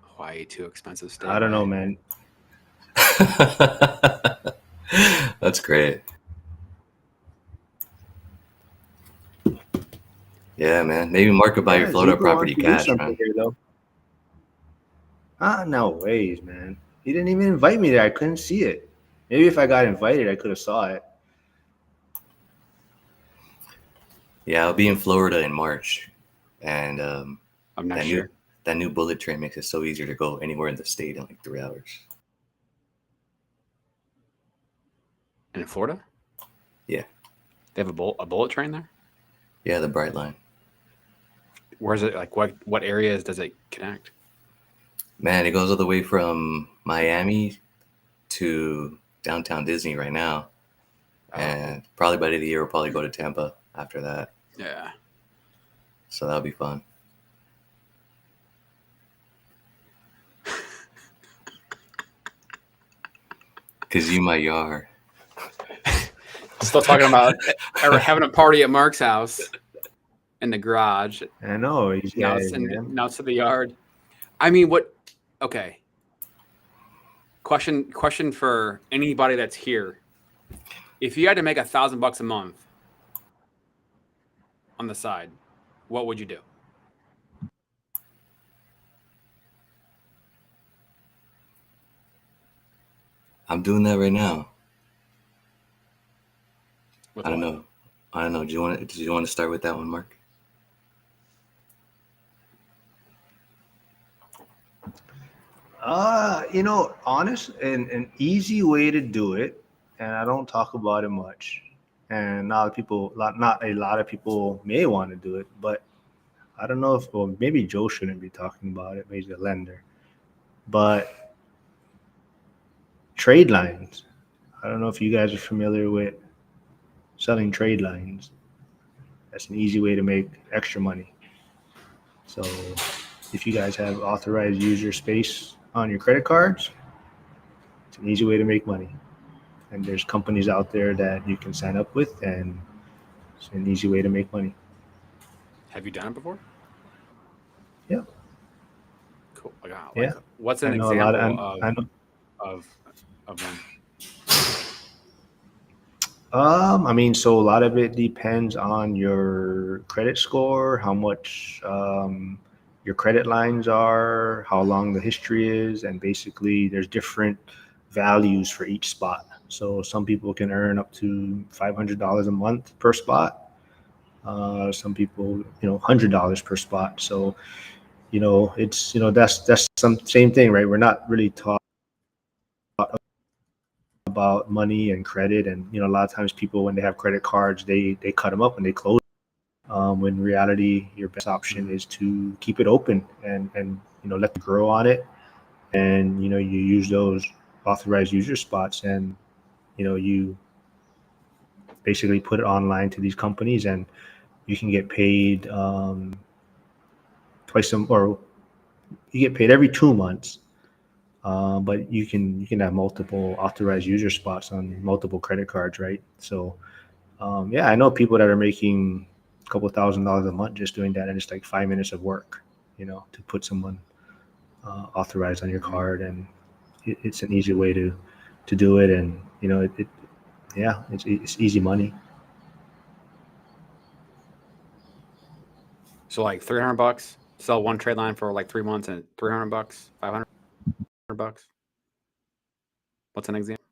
Hawaii too expensive. Stay I don't know, man. That's great. Yeah, man. Maybe Mark could buy your Florida property cash, man. No ways, man. He didn't even invite me there. I couldn't see it. Maybe if I got invited, I could have saw it. Yeah, I'll be in Florida in March, and I'm not sure. That new bullet train makes it so easier to go anywhere in the state in like 3 hours. In Florida? Yeah. They have a bullet train there? Yeah, the Bright Line. Where's it? Like what areas does it connect? Man, it goes all the way from Miami to downtown Disney right now. And probably by the end of the year, we'll probably go to Tampa after that. Yeah. So that'll be fun. Because you my yard. Still talking about having a party at Mark's house in the garage. I know. Now it's to the yard. I mean, what? Okay. Question for anybody that's here. If you had to make $1,000 a month on the side, what would you do? I'm doing that right now. With I don't what? know. Do you want to start with that one, Mark? Honest and an easy way to do it, and I don't talk about it much, and not a lot of people may want to do it, but I don't know if, well, maybe Joe shouldn't be talking about it, maybe the lender, but trade lines. I don't know if you guys are familiar with selling trade lines. That's an easy way to make extra money. So if you guys have authorized user space on your credit cards, it's an easy way to make money. And there's companies out there that you can sign up with, and it's an easy way to make money. Have you done it before? Yeah. Cool. Yeah. What's I an know a lot example of, I know. of one? I mean, so a lot of it depends on your credit score, how much your credit lines are, how long the history is, and basically there's different values for each spot. So some people can earn up to $500 a month per spot. Some people, $100 per spot. So, it's, that's some same thing, right? We're not really taught about money and credit, and a lot of times people, when they have credit cards, they cut them up and they close. When in reality, your best option is to keep it open and let them grow on it, and you use those authorized user spots, and you basically put it online to these companies, and you can get paid or you get paid every 2 months. But you can have multiple authorized user spots on multiple credit cards, right? So yeah, I know people that are making a couple $1,000s a month just doing that, and it's like 5 minutes of work, to put someone authorized on your card, and it's an easy way to do it, and yeah, it's easy money. So like $300, sell one trade line for like 3 months and $300, $500. What's an example?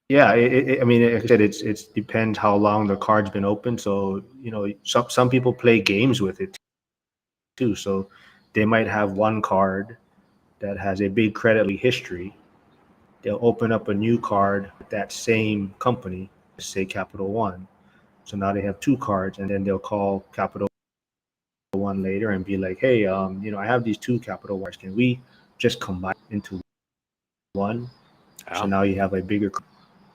Yeah, I mean, like I said, it's depends how long the card's been open. So some people play games with it too. So they might have one card that has a big credit history. They'll open up a new card with that same company, say Capital One. So now they have two cards, and then they'll call Capital One later and be like, "Hey, I have these two Capital Ones. Can we just combine into one?" So Oh, now you have a bigger,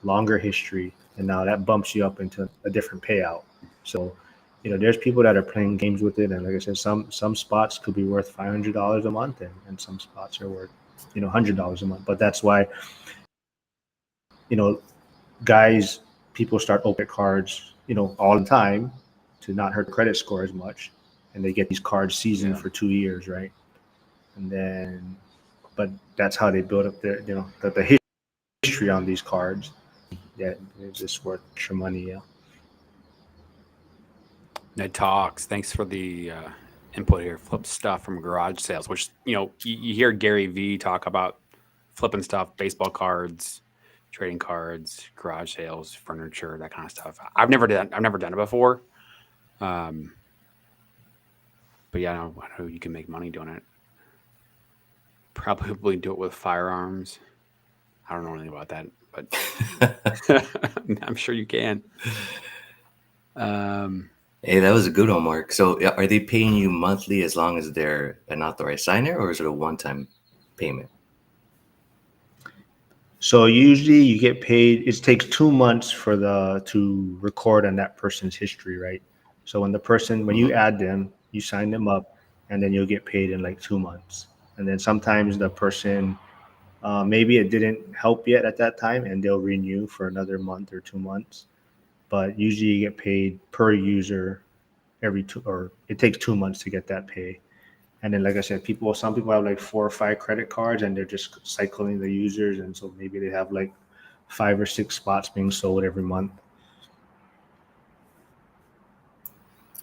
longer history, and now that bumps you up into a different payout. So, there's people that are playing games with it, and like I said, some spots could be worth $500 a month, and some spots are worth $100 a month. But that's why you know guys, people start open cards, all the time to not hurt the credit score as much, and they get these cards seasoned yeah. for 2 years, right? And then, but that's how they build up their, the history on these cards. Yeah, it's just worth extra money. Yeah. Ned Talks. Thanks for the input here. Flip stuff from garage sales, which you hear Gary V talk about flipping stuff, baseball cards, trading cards, garage sales, furniture, that kind of stuff. I've never done it before. Um, but yeah, I know you can make money doing it. Probably do it with firearms. I don't know anything about that, but I'm sure you can. Hey, that was a good one, Mark. So, are they paying you monthly as long as they're an authorized signer, or is it a one-time payment? So usually you get paid. It takes 2 months to record on that person's history, right? So when you Hmm. add them, you sign them up, and then you'll get paid in like 2 months. And then sometimes the person, maybe it didn't help yet at that time, and they'll renew for another month or 2 months. But usually you get paid per user every two, or it takes 2 months to get that pay. And then, like I said, some people have like 4 or 5 credit cards, and they're just cycling the users, and so maybe they have like 5 or 6 spots being sold every month.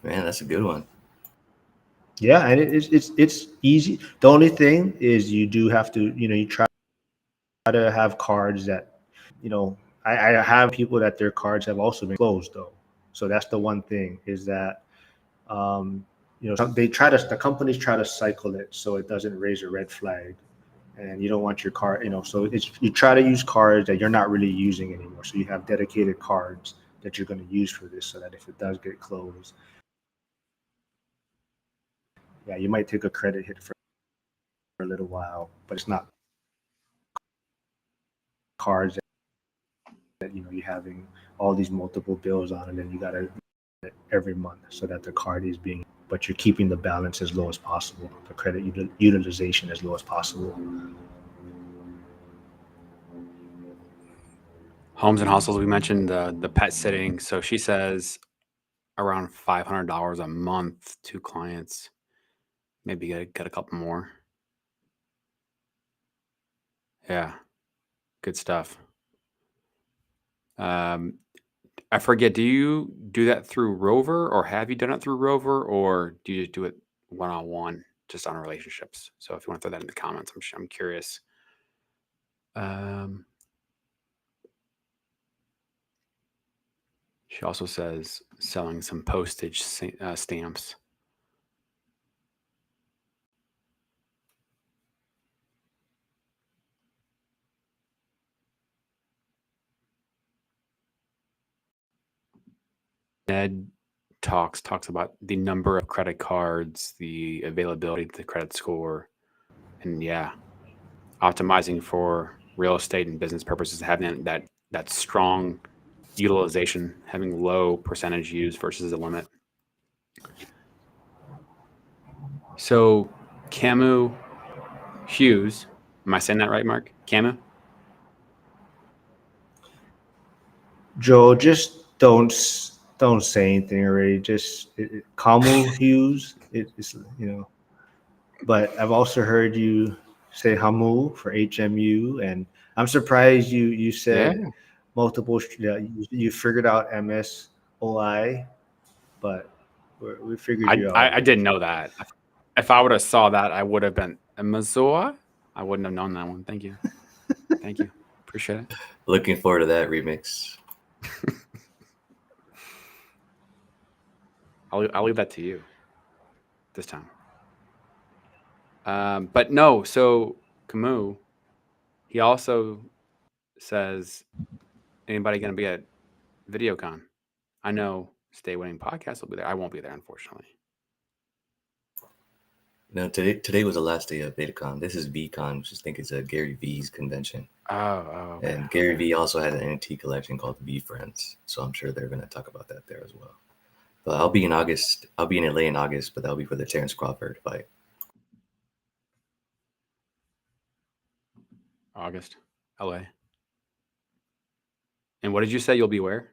Man, that's a good one. Yeah, and it's easy. The only thing is you do have to, you try to have cards that, you know, I have people that their cards have also been closed though. So that's the one thing, is that the companies try to cycle it so it doesn't raise a red flag. and you don't want your card, so you try to use cards that you're not really using anymore. So you have dedicated cards that you're going to use for this, so that if it does get closed, yeah, you might take a credit hit for a little while, but it's not cards that you're having all these multiple bills on, and then you got to every month so that the card is being, but you're keeping the balance as low as possible, the credit utilization as low as possible. Homes and hustles. We mentioned the pet sitting. So she says around $500 a month, 2 clients. Maybe get a couple more. Yeah, good stuff. I forget. Do you do that through Rover, or have you done it through Rover, or do you just do it one-on-one, just on relationships? So if you want to throw that in the comments, I'm curious. She also says selling some postage stamps. Ned talks about the number of credit cards, the availability of the credit score, and yeah, optimizing for real estate and business purposes, having that strong utilization, having low percentage used versus the limit. So Camus Hughes, am I saying that right, Mark? Camus? Joe, just don't say anything already. Just Kamu Hughes. It's But I've also heard you say Hamu for HMU, and I'm surprised you said multiple. You figured out MSOI, but we figured you out. I didn't know that. If I would have saw that, I would have been Mazoa. I wouldn't have known that one. Thank you. Thank you. Appreciate it. Looking forward to that remix. I'll leave that to you this time. But no, so Camus, he also says, anybody going to be at VideoCon? I know Stay Winning Podcast will be there. I won't be there, unfortunately. No, today was the last day of VideoCon. This is VCon, which I think is a Gary V's convention. Oh, okay. And Gary V also has an NFT collection called V Friends, so I'm sure they're going to talk about that there as well. But I'll be in August. I'll be in LA in August, but that'll be for the Terrence Crawford fight. August, LA. And what did you say you'll be where?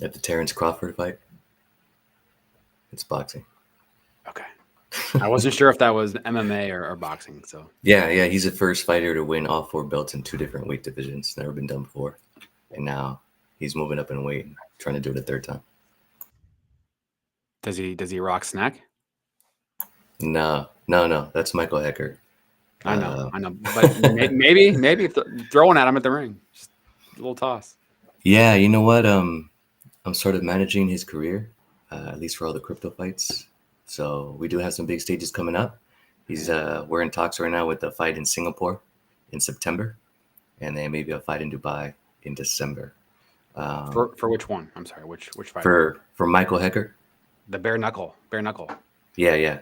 At the Terrence Crawford fight. It's boxing. Okay. I wasn't sure if that was MMA or boxing. So yeah, he's the first fighter to win all 4 belts in 2 different weight divisions. Never been done before. And now he's moving up in weight, trying to do it a 3rd time. Does he rock snack? No. That's Michael Hecker. I know. But maybe if throwing at him at the ring, just a little toss. Yeah, you know what? I'm sort of managing his career, at least for all the crypto fights. So we do have some big stages coming up. We're in talks right now with a fight in Singapore in September, and then maybe a fight in Dubai in December. For which one? I'm sorry, which fight? For Michael Hecker. The bare knuckle. Yeah.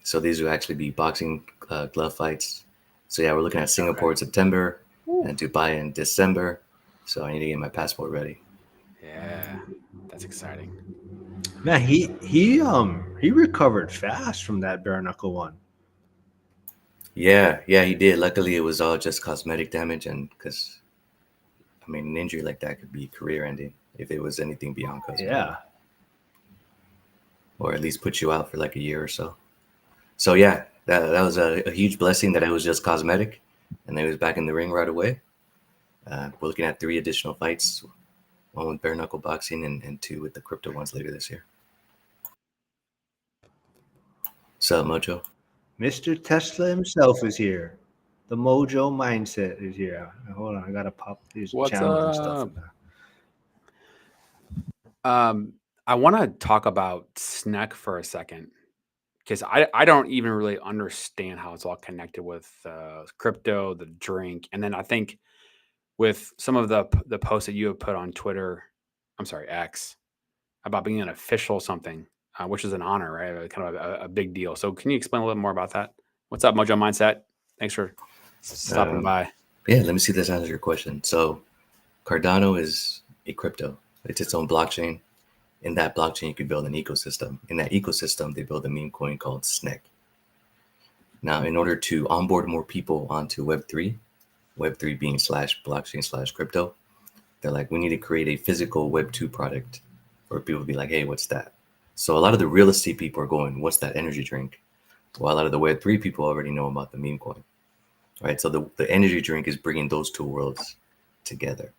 So these will actually be boxing glove fights. So yeah, we're looking at Singapore in September and Dubai in December. So I need to get my passport ready. Yeah, that's exciting. Man, he recovered fast from that bare knuckle one. Yeah, he did. Luckily, it was all just cosmetic damage, and because an injury like that could be career-ending if it was anything beyond cosmetic. Yeah. Or at least put you out for like a year or so. So yeah, that was a huge blessing that it was just cosmetic, and then he was back in the ring right away. We're looking at 3 additional fights, 1 with bare knuckle boxing and 2 with the crypto ones later this year. What's up, Mojo? Mr. Tesla himself is here. The Mojo mindset is here. Hold on, I gotta pop these channels and stuff. I want to talk about Sneck for a second. because I don't even really understand how it's all connected with crypto, the drink, and then I think with some of the posts that you have put on Twitter, I'm sorry, X, about being an official something, which is an honor, right? Kind of a big deal. So can you explain a little bit more about that? What's up, Mojo Mindset? Thanks for stopping by. Yeah, let me see if this answers your question. So Cardano is a crypto. It's its own blockchain. In that blockchain, you could build an ecosystem. In that ecosystem, they build a meme coin called SNEC. Now, in order to onboard more people onto Web3 being /blockchain/crypto, they're like, we need to create a physical Web2 product where people be like, hey, what's that? So a lot of the real estate people are going, what's that energy drink? Well, a lot of the Web3 people already know about the meme coin, right? So the energy drink is bringing those two worlds together.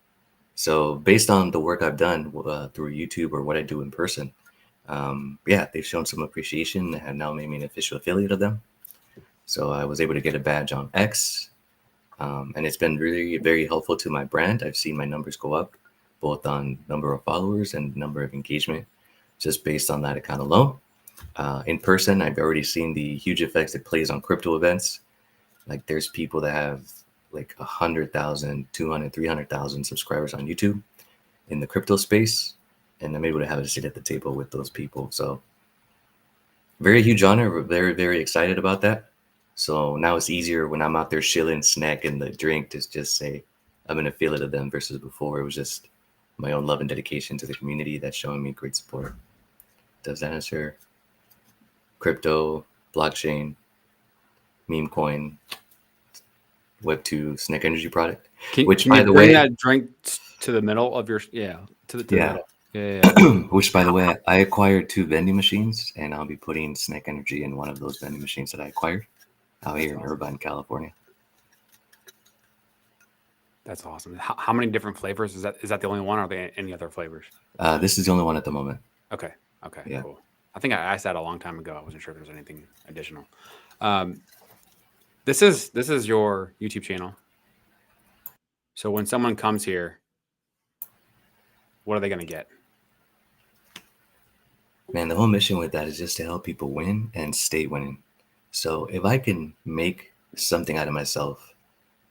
So based on the work I've done through YouTube or what I do in person, they've shown some appreciation and have now made me an official affiliate of them. So I was able to get a badge on X, and it's been really very helpful to my brand. I've seen my numbers go up, both on number of followers and number of engagement, just based on that account alone. In person, I've already seen the huge effects it plays on crypto events. Like there's people that have like 100,000, 200, 300,000 subscribers on YouTube in the crypto space. And I'm able to have a seat at the table with those people. So very huge honor. We're very, very excited about that. So now it's easier when I'm out there chilling, snacking the drink to just say I'm an affiliate of them versus before. It was just my own love and dedication to the community that's showing me great support. Does that answer? Crypto, blockchain, meme coin, Web2 SNEC energy product. Can Which, you by the bring way, that drink to the middle of your to the middle? Yeah. Which, by the way, I acquired 2 vending machines, and I'll be putting SNEC energy in one of those vending machines that I acquired out here in Irvine, California. That's awesome. How many different flavors is that? Is that the only one, or are there any other flavors? This is the only one at the moment. Okay. Yeah. Cool. I think I asked that a long time ago. I wasn't sure if there was anything additional. This is your YouTube channel. So when someone comes here, what are they going to get? Man, the whole mission with that is just to help people win and stay winning. So if I can make something out of myself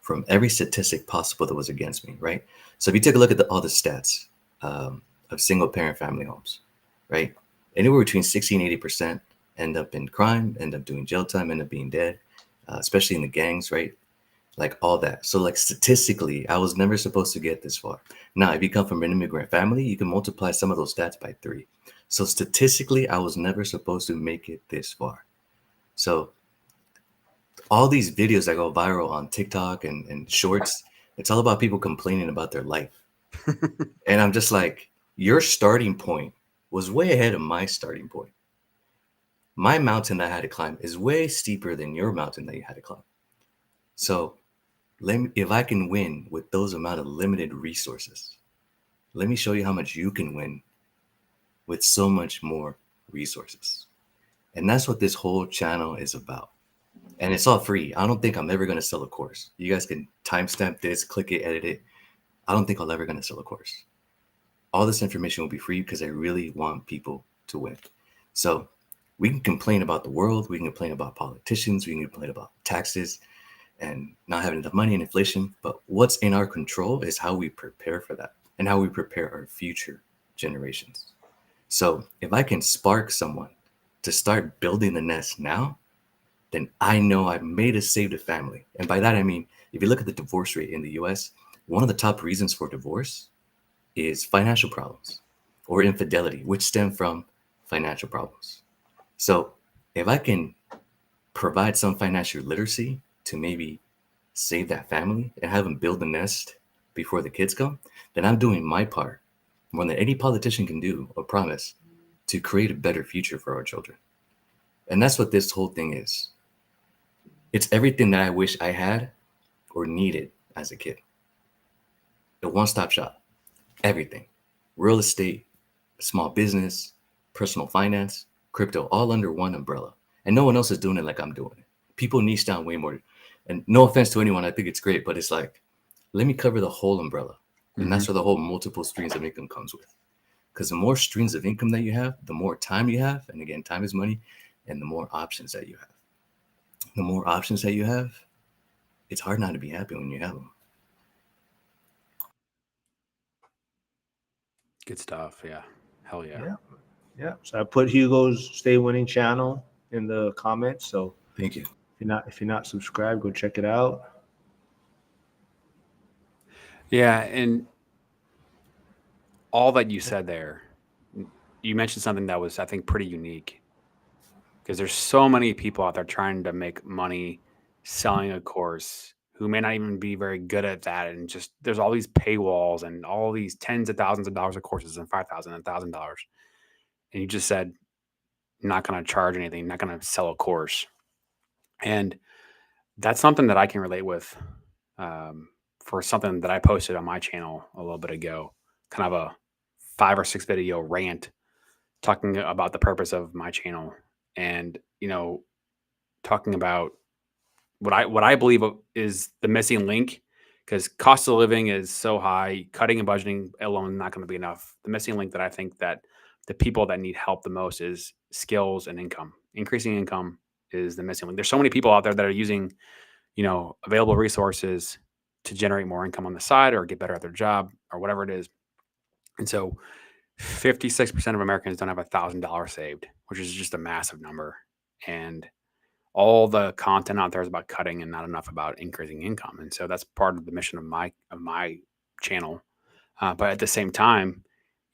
from every statistic possible that was against me, right? So if you take a look at all the stats of single parent family homes, right? Anywhere between 60 and 80% end up in crime, end up doing jail time, end up being dead, especially in the gangs, right? Like all that. So like statistically, I was never supposed to get this far. Now, if you come from an immigrant family, you can multiply some of those stats by 3. So statistically, I was never supposed to make it this far. So all these videos that go viral on TikTok and shorts, it's all about people complaining about their life. And I'm just like, your starting point was way ahead of my starting point. My mountain that I had to climb is way steeper than your mountain that you had to climb. So if I can win with those amount of limited resources, let me show you how much you can win with so much more resources. And that's what this whole channel is about. And it's all free. I don't think I'm ever going to sell a course. You guys can timestamp this, click it, edit it. I don't think I'm ever going to sell a course. All this information will be free because I really want people to win. So we can complain about the world. We can complain about politicians. We can complain about taxes and not having enough money and inflation. But what's in our control is how we prepare for that and how we prepare our future generations. So if I can spark someone to start building the nest now, then I know I've saved a family. And by that, I mean, if you look at the divorce rate in the US, one of the top reasons for divorce is financial problems or infidelity, which stem from financial problems. So if I can provide some financial literacy to maybe save that family and have them build the nest before the kids come, then I'm doing my part more than any politician can do or promise to create a better future for our children. And that's what this whole thing is. It's everything that I wish I had or needed as a kid. A one-stop shop, everything. Real estate, small business, personal finance, crypto, all under one umbrella. And no one else is doing it like I'm doing it. People niche down way more. And no offense to anyone, I think it's great, but it's like, let me cover the whole umbrella. And that's where the whole multiple streams of income comes with. Because the more streams of income that you have, the more time you have, and again, time is money, and the more options that you have, it's hard not to be happy when you have them. Good stuff. Yeah. Hell yeah. Yeah. So I put Hugo's Stay Winning channel in the comments. So Thank you. if you're not subscribed, go check it out. Yeah. And all that you said there, you mentioned something that was, I think, pretty unique, because there's so many people out there trying to make money selling a course who may not even be very good at that. And just there's all these paywalls and all these tens of thousands of dollars of courses and $5,000 and $1,000. And you just said, not going to charge anything, not going to sell a course. And that's something that I can relate with, for something that I posted on my channel a little bit ago, kind of a 5 or 6 video rant talking about the purpose of my channel, and, talking about what I believe is the missing link, because cost of living is so high, cutting and budgeting alone is not going to be enough. The missing link that I think that the people that need help the most is skills and income. Increasing income is the missing link. There's so many people out there that are using, available resources to generate more income on the side or get better at their job or whatever it is. And so 56% of Americans don't have $1,000 saved, which is just a massive number. And all the content out there is about cutting and not enough about increasing income. And so that's part of the mission of my channel. But at the same time,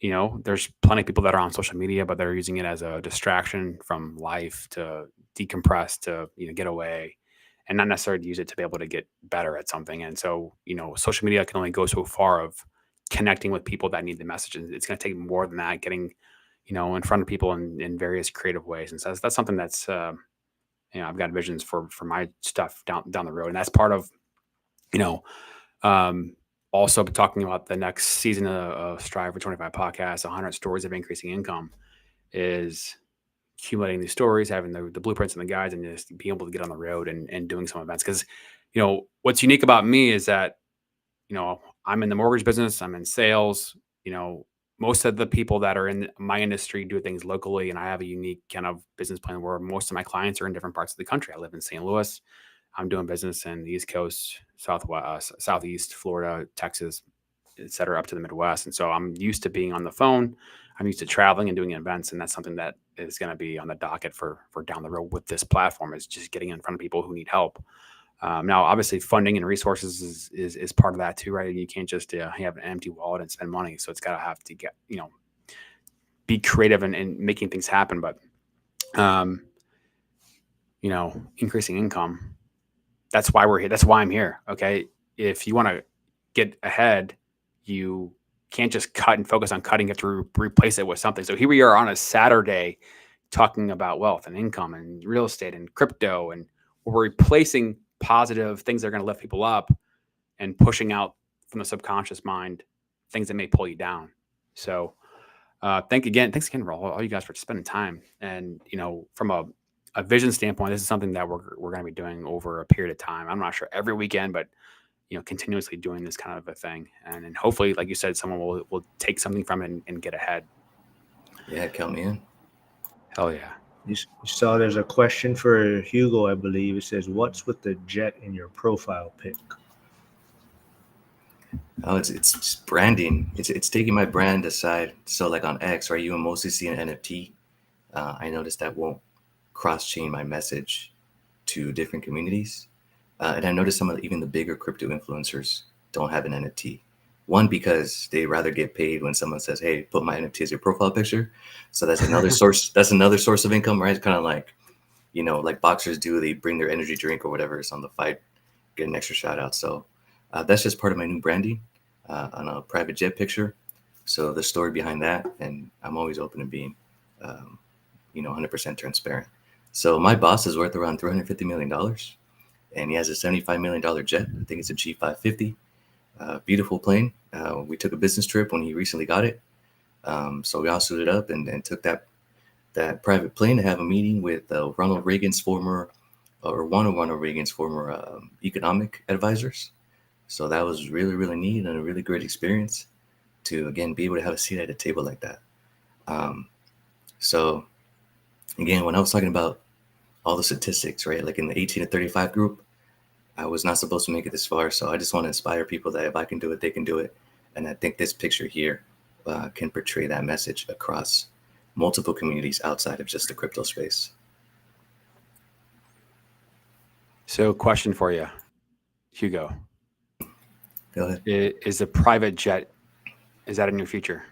there's plenty of people that are on social media, but they're using it as a distraction from life, to decompress, to, get away, and not necessarily to use it to be able to get better at something. And so, social media can only go so far of connecting with people that need the message. And it's going to take more than that, getting, in front of people in various creative ways. And so that's something that's, I've got visions for my stuff down the road. And that's part of, also talking about the next season of Strive for 25 podcast, 100 stories of increasing income, is accumulating these stories, having the blueprints and the guides, and just being able to get on the road and doing some events. Because, what's unique about me is that, I'm in the mortgage business, I'm in sales, most of the people that are in my industry do things locally. And I have a unique kind of business plan where most of my clients are in different parts of the country. I live in St. Louis. I'm doing business in the East Coast, Southeast, Florida, Texas, et cetera, up to the Midwest. And so I'm used to being on the phone. I'm used to traveling and doing events. And that's something that is going to be on the docket for down the road with this platform, is just getting in front of people who need help. Now, obviously, funding and resources is part of that too, right? You can't just have an empty wallet and spend money. So it's got to have to get, be creative and making things happen. But, increasing income, that's why we're here. That's why I'm here. Okay. If you want to get ahead, you can't just cut and focus on cutting. You have to replace it with something. So here we are on a Saturday talking about wealth and income and real estate and crypto, and we're replacing positive things that are going to lift people up and pushing out from the subconscious mind things that may pull you down. So thanks again for all you guys for spending time. And from a vision standpoint, this is something that we're going to be doing over a period of time. I'm not sure every weekend, but continuously doing this kind of a thing. And then hopefully, like you said, someone will take something from it and get ahead. Yeah, count me in. Hell yeah. You saw there's a question for Hugo, I believe. It says, what's with the jet in your profile pic? Oh, it's just branding. It's taking my brand aside. So like on X, right, you will mostly see an NFT. I noticed that won't cross-chain my message to different communities. And I noticed some of even the bigger crypto influencers don't have an NFT. One, because they rather get paid when someone says, hey, put my NFT as your profile picture. So that's another source. That's another source of income, right? It's kind of like, like boxers do. They bring their energy drink or whatever is on the fight, get an extra shout out. So that's just part of my new branding on a private jet picture. So the story behind that, and I'm always open to being, 100% transparent. So my boss is worth around $350 million, and he has a $75 million jet. I think it's a G550. Beautiful plane. We took a business trip when he recently got it. So we all suited up and took that private plane to have a meeting with one of Ronald Reagan's former economic advisors. So that was really, really neat and a really great experience to, again, be able to have a seat at a table like that. So again, when I was talking about all the statistics, right? Like in the 18 to 35 group, I was not supposed to make it this far. So I just want to inspire people that if I can do it, they can do it. And I think this picture here can portray that message across multiple communities outside of just the crypto space. So, question for you, Hugo. Go ahead. Is a private jet, is that in your future?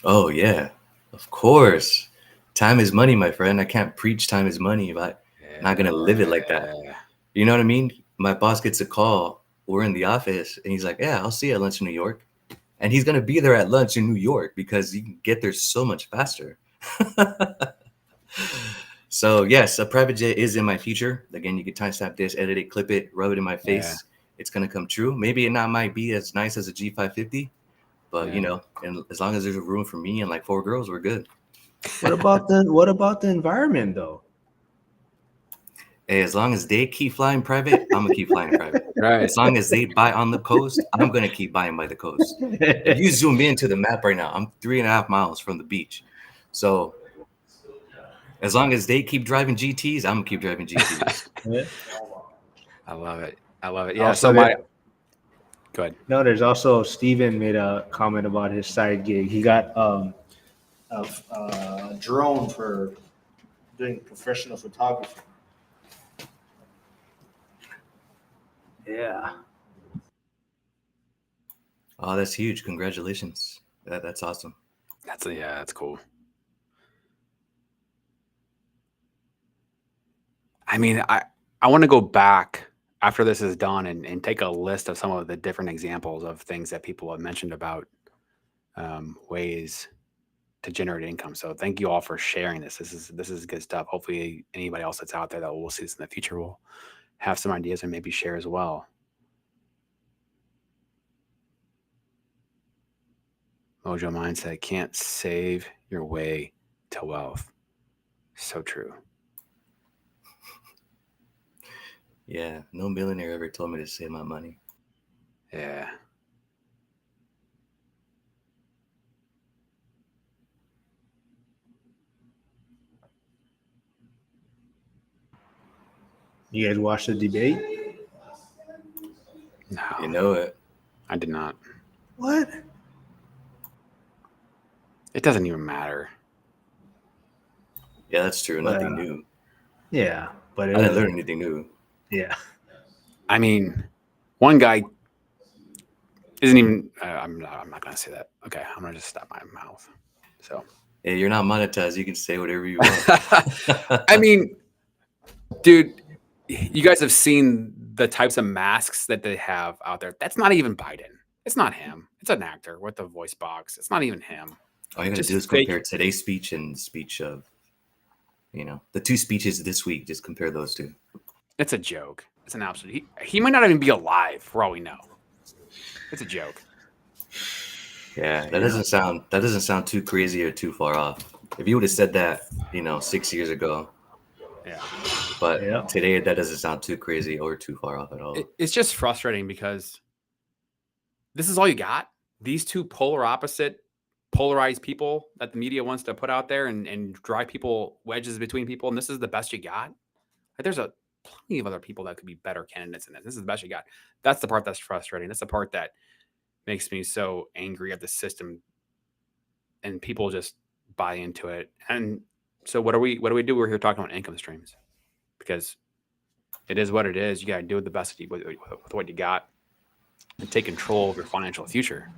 Oh, yeah, of course. Time is money, my friend. I can't preach time is money if I'm not going to live it like that. You know what I mean? My boss gets a call. We're in the office and he's like, yeah, I'll see you at lunch in New York. And he's going to be there at lunch in New York because you can get there so much faster. So yes, a private jet is in my future. Again, you can timestamp this, edit it, clip it, rub it in my face. Yeah. It's going to come true. Maybe it not might be as nice as a G550, but Yeah. you know, and as long as there's a room for me and like 4 girls, we're good. What about the environment though? Hey, as long as they keep flying private, I'm gonna keep flying private. Right. As long as they buy on the coast, I'm gonna keep buying by the coast. If you zoom into the map right now, I'm 3.5 miles from the beach. So as long as they keep driving GTs, I'm gonna keep driving GTs. I love it. I love it. Yeah. Also, So go ahead. no, there's also Steven made a comment about his side gig. He got a drone for doing professional photography. Yeah. Oh, that's huge. Congratulations. That's awesome. That's cool. I mean, I want to go back after this is done and take a list of some of the different examples of things that people have mentioned about ways to generate income. So thank you all for sharing this. This is good stuff. Hopefully anybody else that's out there that will see this in the future will have some ideas and maybe share as well. Mojo Mindset, can't save your way to wealth. So true. Yeah, no millionaire ever told me to save my money. Yeah. You guys watched the debate? No, You know it. I did not. What? It doesn't even matter. Yeah, that's true. Nothing new. Yeah, but I didn't learn anything new. Yeah. I mean, one guy isn't even. I'm not gonna say that. Okay, I'm gonna just stop my mouth. So. Hey, you're not monetized. You can say whatever you want. I mean, dude, you guys have seen the types of masks that they have out there. That's not even Biden. It's not him. It's an actor with a voice box. It's not even him. All you're going to do is compare today's speech and speech of, the 2 speeches this week. Just compare those 2. It's a joke. It's an absolute. He might not even be alive for all we know. It's a joke. Yeah, that doesn't sound too crazy or too far off. If you would have said that, 6 years ago. Yeah. But today, that doesn't sound too crazy or too far off at all. It's just frustrating because this is all you got. These 2 polarized people that the media wants to put out there and drive people wedges between people. And this is the best you got. Like, there's plenty of other people that could be better candidates in this. This is the best you got. That's the part that's frustrating. That's the part that makes me so angry at the system, and people just buy into it. And so what do we do? We're here talking about income streams because it is what it is. You got to do the best with what you got and take control of your financial future.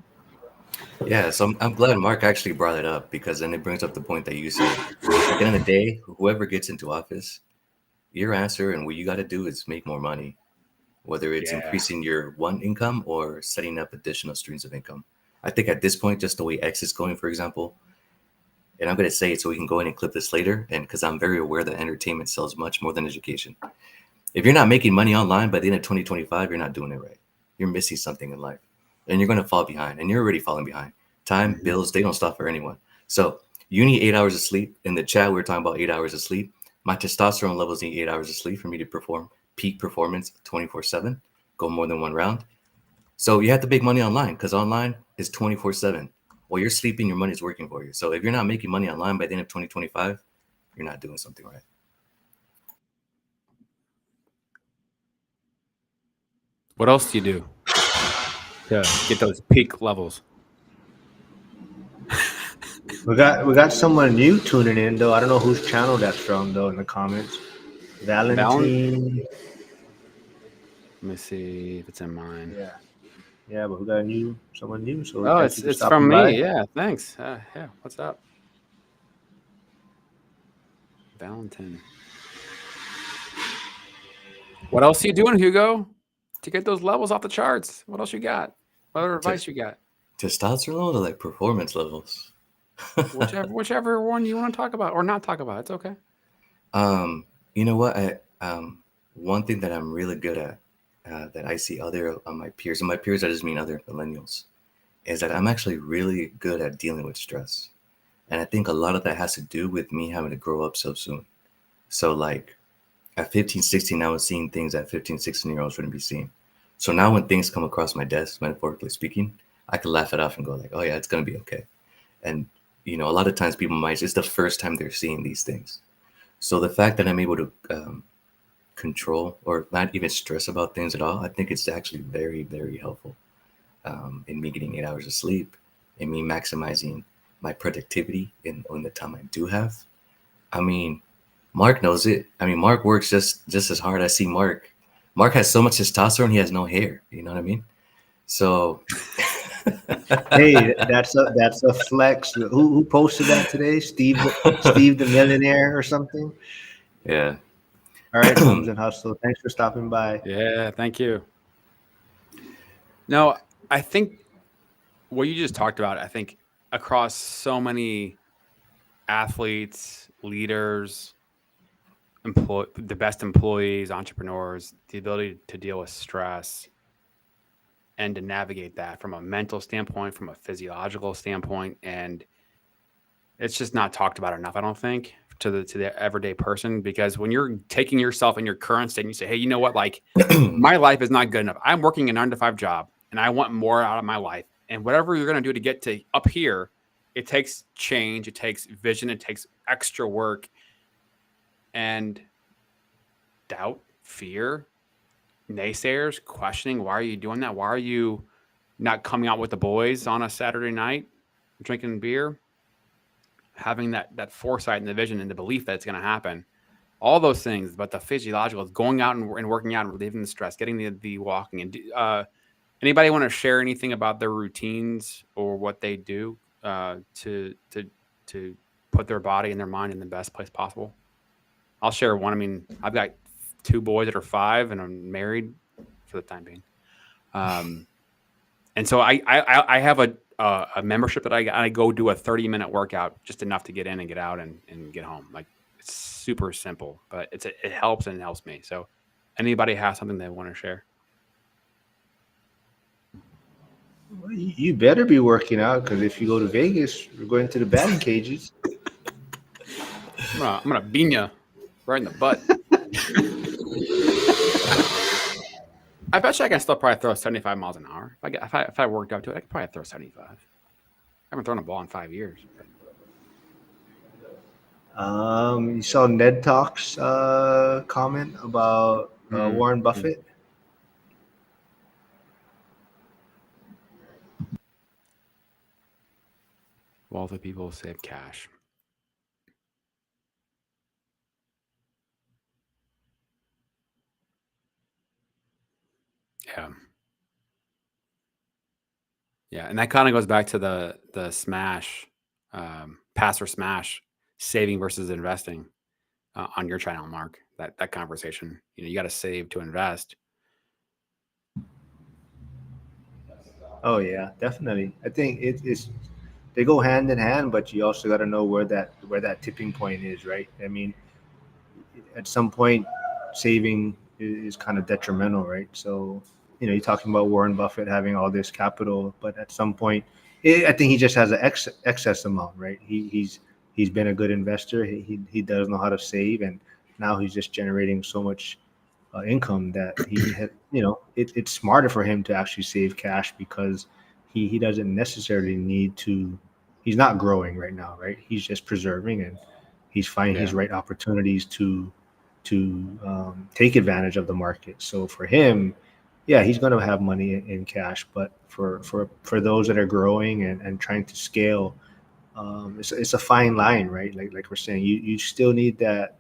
Yeah, so I'm glad Mark actually brought it up, because then it brings up the point that you said. At the end of the day, whoever gets into office, your answer and what you got to do is make more money, whether it's increasing your one income or setting up additional streams of income. I think at this point, just the way X is going, for example, and I'm going to say it so we can go in and clip this later, and because I'm very aware that entertainment sells much more than education. If you're not making money online by the end of 2025, you're not doing it right. You're missing something in life, and you're going to fall behind, and you're already falling behind. Time, bills, they don't stop for anyone. So you need 8 hours of sleep. In the chat, we were talking about 8 hours of sleep. My testosterone levels need 8 hours of sleep for me to perform peak performance 24/7, go more than one round. So you have to make money online, because online is 24/7. While you're sleeping, your money's working for you. So if you're not making money online by the end of 2025, you're not doing something right. What else do you do to get those peak levels? We got someone new tuning in though. I don't know whose channel that's from though in the comments. Valentine. Let me see if it's in mine. Yeah. Yeah, but we got someone new. So Oh, thank you for it's stopping from by. me. Yeah, thanks. Yeah, what's up, Valentine? What else are you doing, Hugo, to get those levels off the charts? What else you got? What other advice you got? Testosterone or like performance levels? Whichever one you want to talk about or not talk about. It's okay. You know what? One thing that I'm really good at that I see other my peers, and my peers I just mean other millennials, is that I'm actually really good at dealing with stress. And I think a lot of that has to do with me having to grow up so soon. So like at 15, 16, I was seeing things that 15, 16-year-olds wouldn't be seeing. So now when things come across my desk, metaphorically speaking, I can laugh it off and go like, oh yeah, it's going to be okay. And, you know, a lot of times people might, it's the first time they're seeing these things. So the fact that I'm able to control or not even stress about things at all, I think it's actually very, very helpful in me getting 8 hours of sleep, in me maximizing my productivity in the time I do have. I mean, Mark knows it. I mean, Mark works just as hard. I see Mark. Mark has so much testosterone, he has no hair. You know what I mean? So, Hey, that's a flex. Who posted that today? Steve the millionaire or something. yeah. All right, Homes and Hustle. Thanks for stopping by. Yeah, thank you. No, I think what you just talked about, I think across so many athletes, leaders, the best employees, entrepreneurs, the ability to deal with stress and to navigate that from a mental standpoint, from a physiological standpoint, and it's just not talked about enough, I don't think, to the everyday person. Because when you're taking yourself in your current state and you say, hey, you know what, like my life is not good enough. I'm working a 9-to-5 job and I want more out of my life. And whatever you're going to do to get to up here, it takes change, it takes vision, it takes extra work and doubt, fear, naysayers, questioning, why are you doing that? Why are you not coming out with the boys on a Saturday night, drinking beer? Having that foresight and the vision and the belief that it's going to happen. All those things, but the physiological is going out and working out and relieving the stress, getting the walking. And anybody want to share anything about their routines or what they do to put their body and their mind in the best place possible? I'll share one. I mean, I've got 2 boys that are 5 and I'm married for the time being. And so I have a membership that I go do a 30-minute workout, just enough to get in and get out and get home. Like it's super simple, but it helps and it helps me. So anybody has something they want to share? Well, you better be working out because if you go to Vegas, we're going to the batting cages. I'm gonna bean you right in the butt. I bet you I can still probably throw 75 miles an hour. If I worked out to it, I could probably throw 75. I haven't thrown a ball in 5 years. You saw Ned Talk's comment about Warren Buffett. Wealthy people save cash. Yeah. Yeah, and that kind of goes back to the smash, pass or smash, saving versus investing on your channel, Mark. That conversation. You got to save to invest. Oh yeah, definitely. I think it's they go hand in hand, but you also got to know where that tipping point is, right? I mean, at some point, saving is kind of detrimental, right? So, you're talking about Warren Buffett having all this capital, but at some point, I think he just has an excess amount, right? He's been a good investor. He does know how to save, and now he's just generating so much income that he had. It's smarter for him to actually save cash because he doesn't necessarily need to. He's not growing right now, right? He's just preserving and he's finding his right opportunities to take advantage of the market. So for him, yeah, he's going to have money in cash. But for those that are growing and trying to scale, it's a fine line, right? Like we're saying, you still need that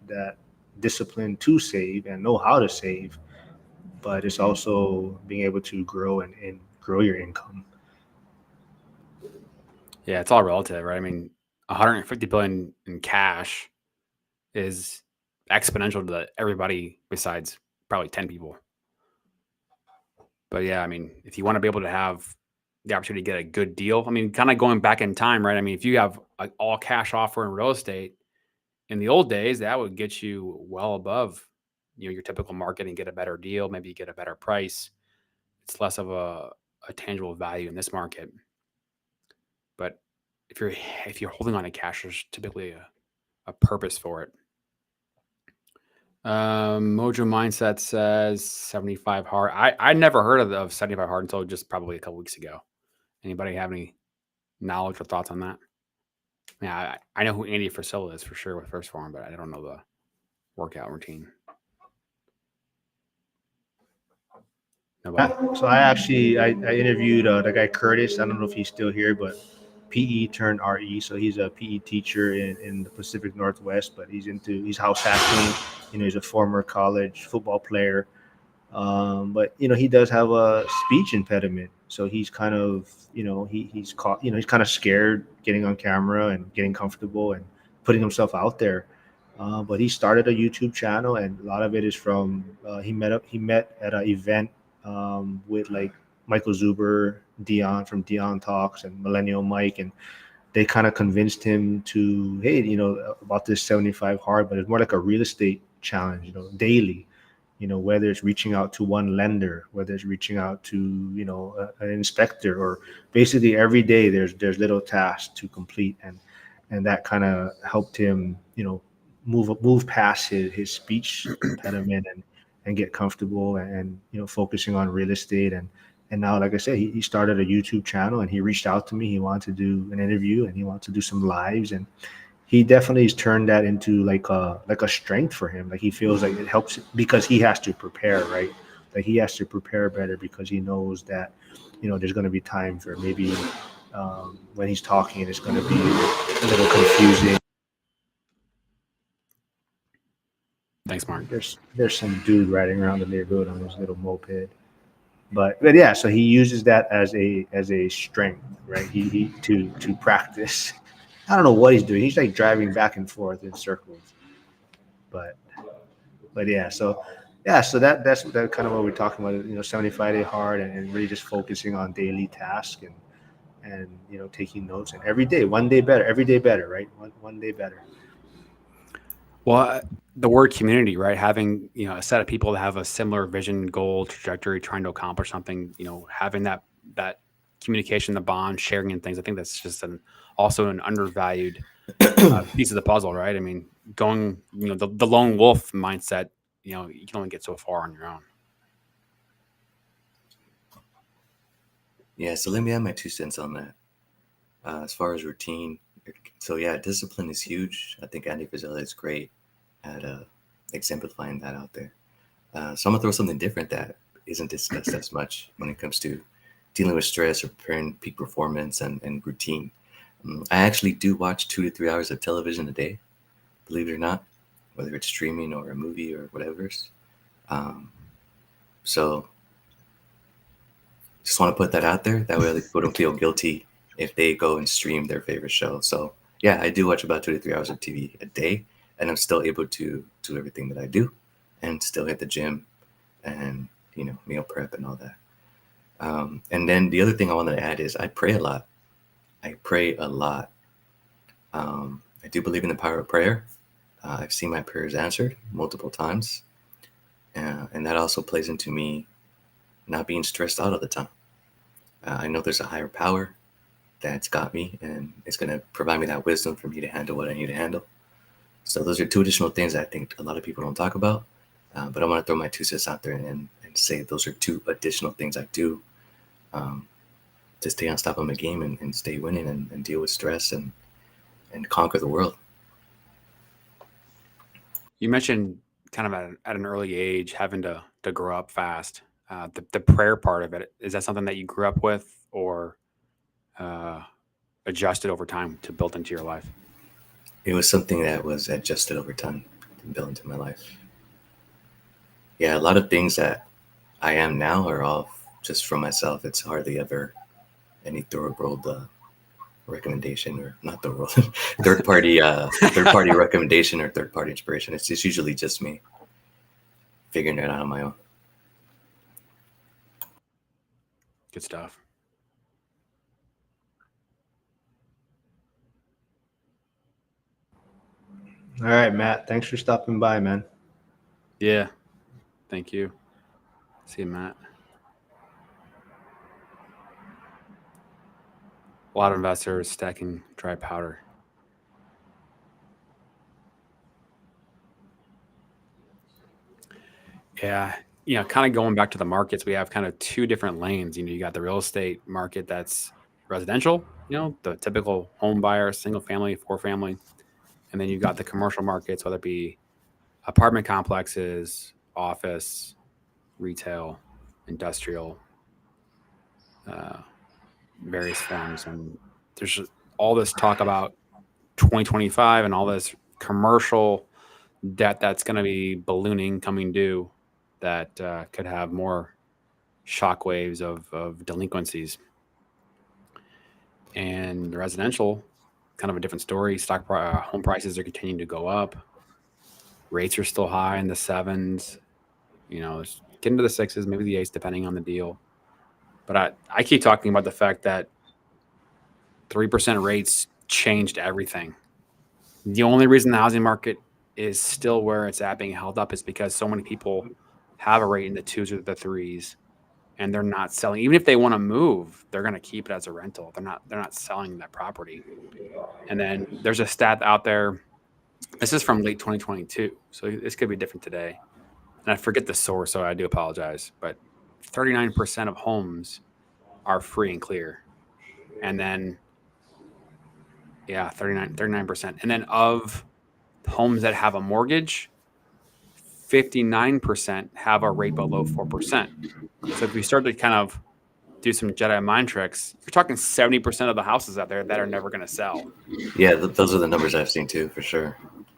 discipline to save and know how to save, but it's also being able to grow and grow your income. Yeah, it's all relative, right? I mean, 150 billion in cash is exponential to everybody besides probably 10 people. But yeah, I mean, if you want to be able to have the opportunity to get a good deal, I mean, kind of going back in time, right? I mean, if you have an all cash offer in real estate in the old days, that would get you well above, your typical market and get a better deal. Maybe you get a better price. It's less of a tangible value in this market. But if you're holding on to cash, there's typically a purpose for it. Mojo Mindset says 75 hard. I never heard of 75 hard until just probably a couple weeks ago. Anybody have any knowledge or thoughts on that? Yeah, I know who Andy Frisella is for sure with First Form, but I don't know the workout routine. Nobody. So I interviewed the guy Curtis. I don't know if he's still here, but PE turned RE. So he's a PE teacher in the Pacific Northwest, but he's house hacking. He's a former college football player. But he does have a speech impediment, so he's kind of he's caught he's kind of scared getting on camera and getting comfortable and putting himself out there. But he started a YouTube channel, and a lot of it is from he met at an event with like Michael Zuber, Dion from Dion Talks, and Millennial Mike, and they kind of convinced him to, hey, about this 75 hard, but it's more like a real estate challenge, daily, whether it's reaching out to one lender, whether it's reaching out to, an inspector, or basically every day there's little tasks to complete. And that kind of helped him, move past his speech impediment and get comfortable and, focusing on real estate. And now, like I said, he started a YouTube channel, and he reached out to me. He wanted to do an interview, and he wanted to do some lives, and he definitely has turned that into like a strength for him. Like he feels like it helps because he has to prepare, right? Like he has to prepare better because he knows that, there's going to be times where maybe when he's talking, it's going to be a little confusing. Thanks, Mark. There's some dude riding around the neighborhood on his little moped. But yeah, so he uses that as a strength, right? He to practice. I don't know what he's doing. He's like driving back and forth in circles. But yeah, so that's kind of what we're talking about. 75 day hard, and really just focusing on daily tasks and taking notes, and every day, one day better, every day better, right? One day better. Well, the word community, right? Having a set of people that have a similar vision, goal, trajectory, trying to accomplish something. Having that communication, the bond, sharing, and things. I think that's just also an undervalued piece of the puzzle, right? I mean, going the lone wolf mindset. You can only get so far on your own. Yeah, so let me add my 2 cents on that. As far as routine, so yeah, discipline is huge. I think Andy Frisella is great at exemplifying that out there. So I'm gonna throw something different that isn't discussed as much when it comes to dealing with stress or preparing peak performance and routine. I actually do watch 2 to 3 hours of television a day, believe it or not, whether it's streaming or a movie or whatever. So just want to put that out there. That way other people don't feel guilty if they go and stream their favorite show. So yeah, I do watch about 2 to 3 hours of TV a day, and I'm still able to do everything that I do and still hit the gym and, meal prep and all that. And then the other thing I wanted to add is I pray a lot. I pray a lot. I do believe in the power of prayer. I've seen my prayers answered multiple times. And that also plays into me not being stressed out all the time. I know there's a higher power that's got me, and it's going to provide me that wisdom for me to handle what I need to handle. So those are 2 additional things that I think a lot of people don't talk about. But I want to throw my 2 cents out there and say those are 2 additional things I do to stay on top of my game and stay winning and deal with stress and conquer the world. You mentioned kind of at an early age having to grow up fast. the prayer part of it, is that something that you grew up with or adjusted over time to build into your life? It was something that was adjusted over time and built into my life. Yeah, a lot of things that I am now are all just from myself. It's hardly ever any third-world recommendation, or not the world third party recommendation or third party inspiration. It's usually just me figuring it out on my own. Good stuff. All right, Matt. Thanks for stopping by, man. Yeah. Thank you. See you, Matt. A lot of investors stacking dry powder. Yeah. Kind of going back to the markets, we have kind of two different lanes. You got the real estate market that's residential, the typical home buyer, single family, 4-family. And then you've got the commercial markets, whether it be apartment complexes, office, retail, industrial, various forms. And there's all this talk about 2025 and all this commercial debt that's going to be ballooning, coming due, that could have more shockwaves of delinquencies. And residential, kind of a different story. Home prices are continuing to go up. Rates are still high in the 7s. It's getting to the 6s, maybe the 8s, depending on the deal. But I keep talking about the fact that 3% rates changed everything. The only reason the housing market is still where it's at, being held up, is because so many people have a rate in the 2s or the 3s, and they're not selling. Even if they want to move, they're going to keep it as a rental. They're not selling that property. And then there's a stat out there. This is from late 2022, so this could be different today. And I forget the source, so I do apologize. But 39% of homes are free and clear. And then, 39%. And then of homes that have a mortgage, 59% have a rate below 4%. So if we start to kind of do some Jedi mind tricks, you're talking 70% of the houses out there that are never going to sell. Yeah, those are the numbers I've seen too, for sure.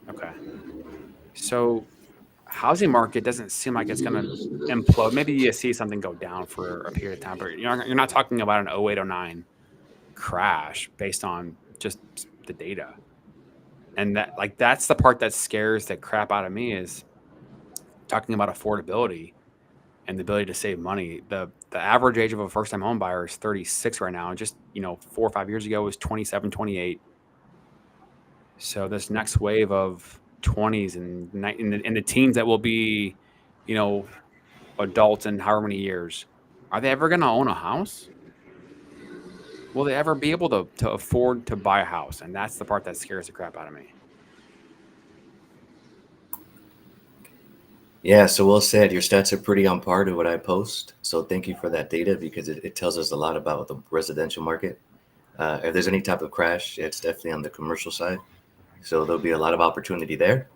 Okay. So housing market doesn't seem like it's going to implode. Maybe you see something go down for a period of time, but you're not talking about an 08, 09 crash based on just the data. And that's the part that scares the crap out of me, is talking about affordability and the ability to save money. The average age of a first-time home buyer is 36 right now. And just, 4 or 5 years ago was 27, 28. So this next wave of 20s and in the teens that will be, adults in however many years, are they ever going to own a house? Will they ever be able to afford to buy a house? And that's the part that scares the crap out of me. Yeah, so well said. Your stats are pretty on par to what I post. So thank you for that data, because it tells us a lot about the residential market. If there's any type of crash, it's definitely on the commercial side. So there'll be a lot of opportunity there.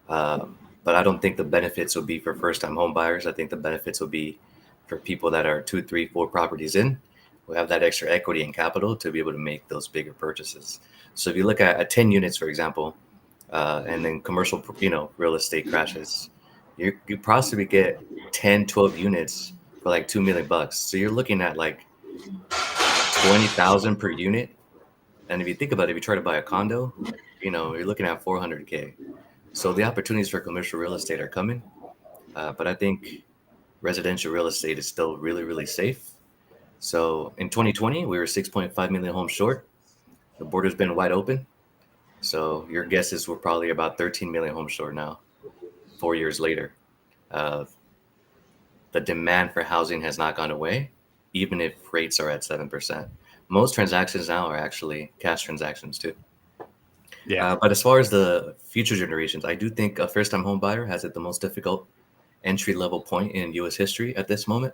But I don't think the benefits will be for first-time home buyers. I think the benefits will be for people that are 2, 3, 4 properties in, who have that extra equity and capital to be able to make those bigger purchases. So if you look at 10 units, for example, and then commercial, real estate crashes, you possibly get 10, 12 units for like $2 million. So you're looking at like 20,000 per unit. And if you think about it, if you try to buy a condo, you're looking at 400K. So the opportunities for commercial real estate are coming. But I think residential real estate is still really, really safe. So in 2020, we were 6.5 million homes short. The border's been wide open. So your guess is we're probably about 13 million homes short now, 4 years later. The demand for housing has not gone away, even if rates are at 7%. Most transactions now are actually cash transactions too. Yeah. But as far as the future generations, I do think a first-time home buyer has it the most difficult entry-level point in U.S. history at this moment,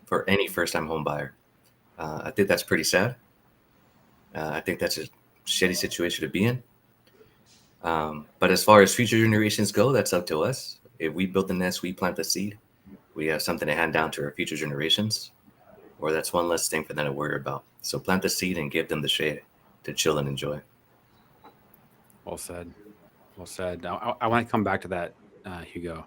for any first-time home buyer. I think that's pretty sad. I think that's a shitty situation to be in. But as far as future generations go, that's up to us. If we build the nest, we plant the seed, we have something to hand down to our future generations, or that's one less thing for them to worry about. So plant the seed and give them the shade to chill and enjoy. Well said. Well said. I want to come back to that, Hugo.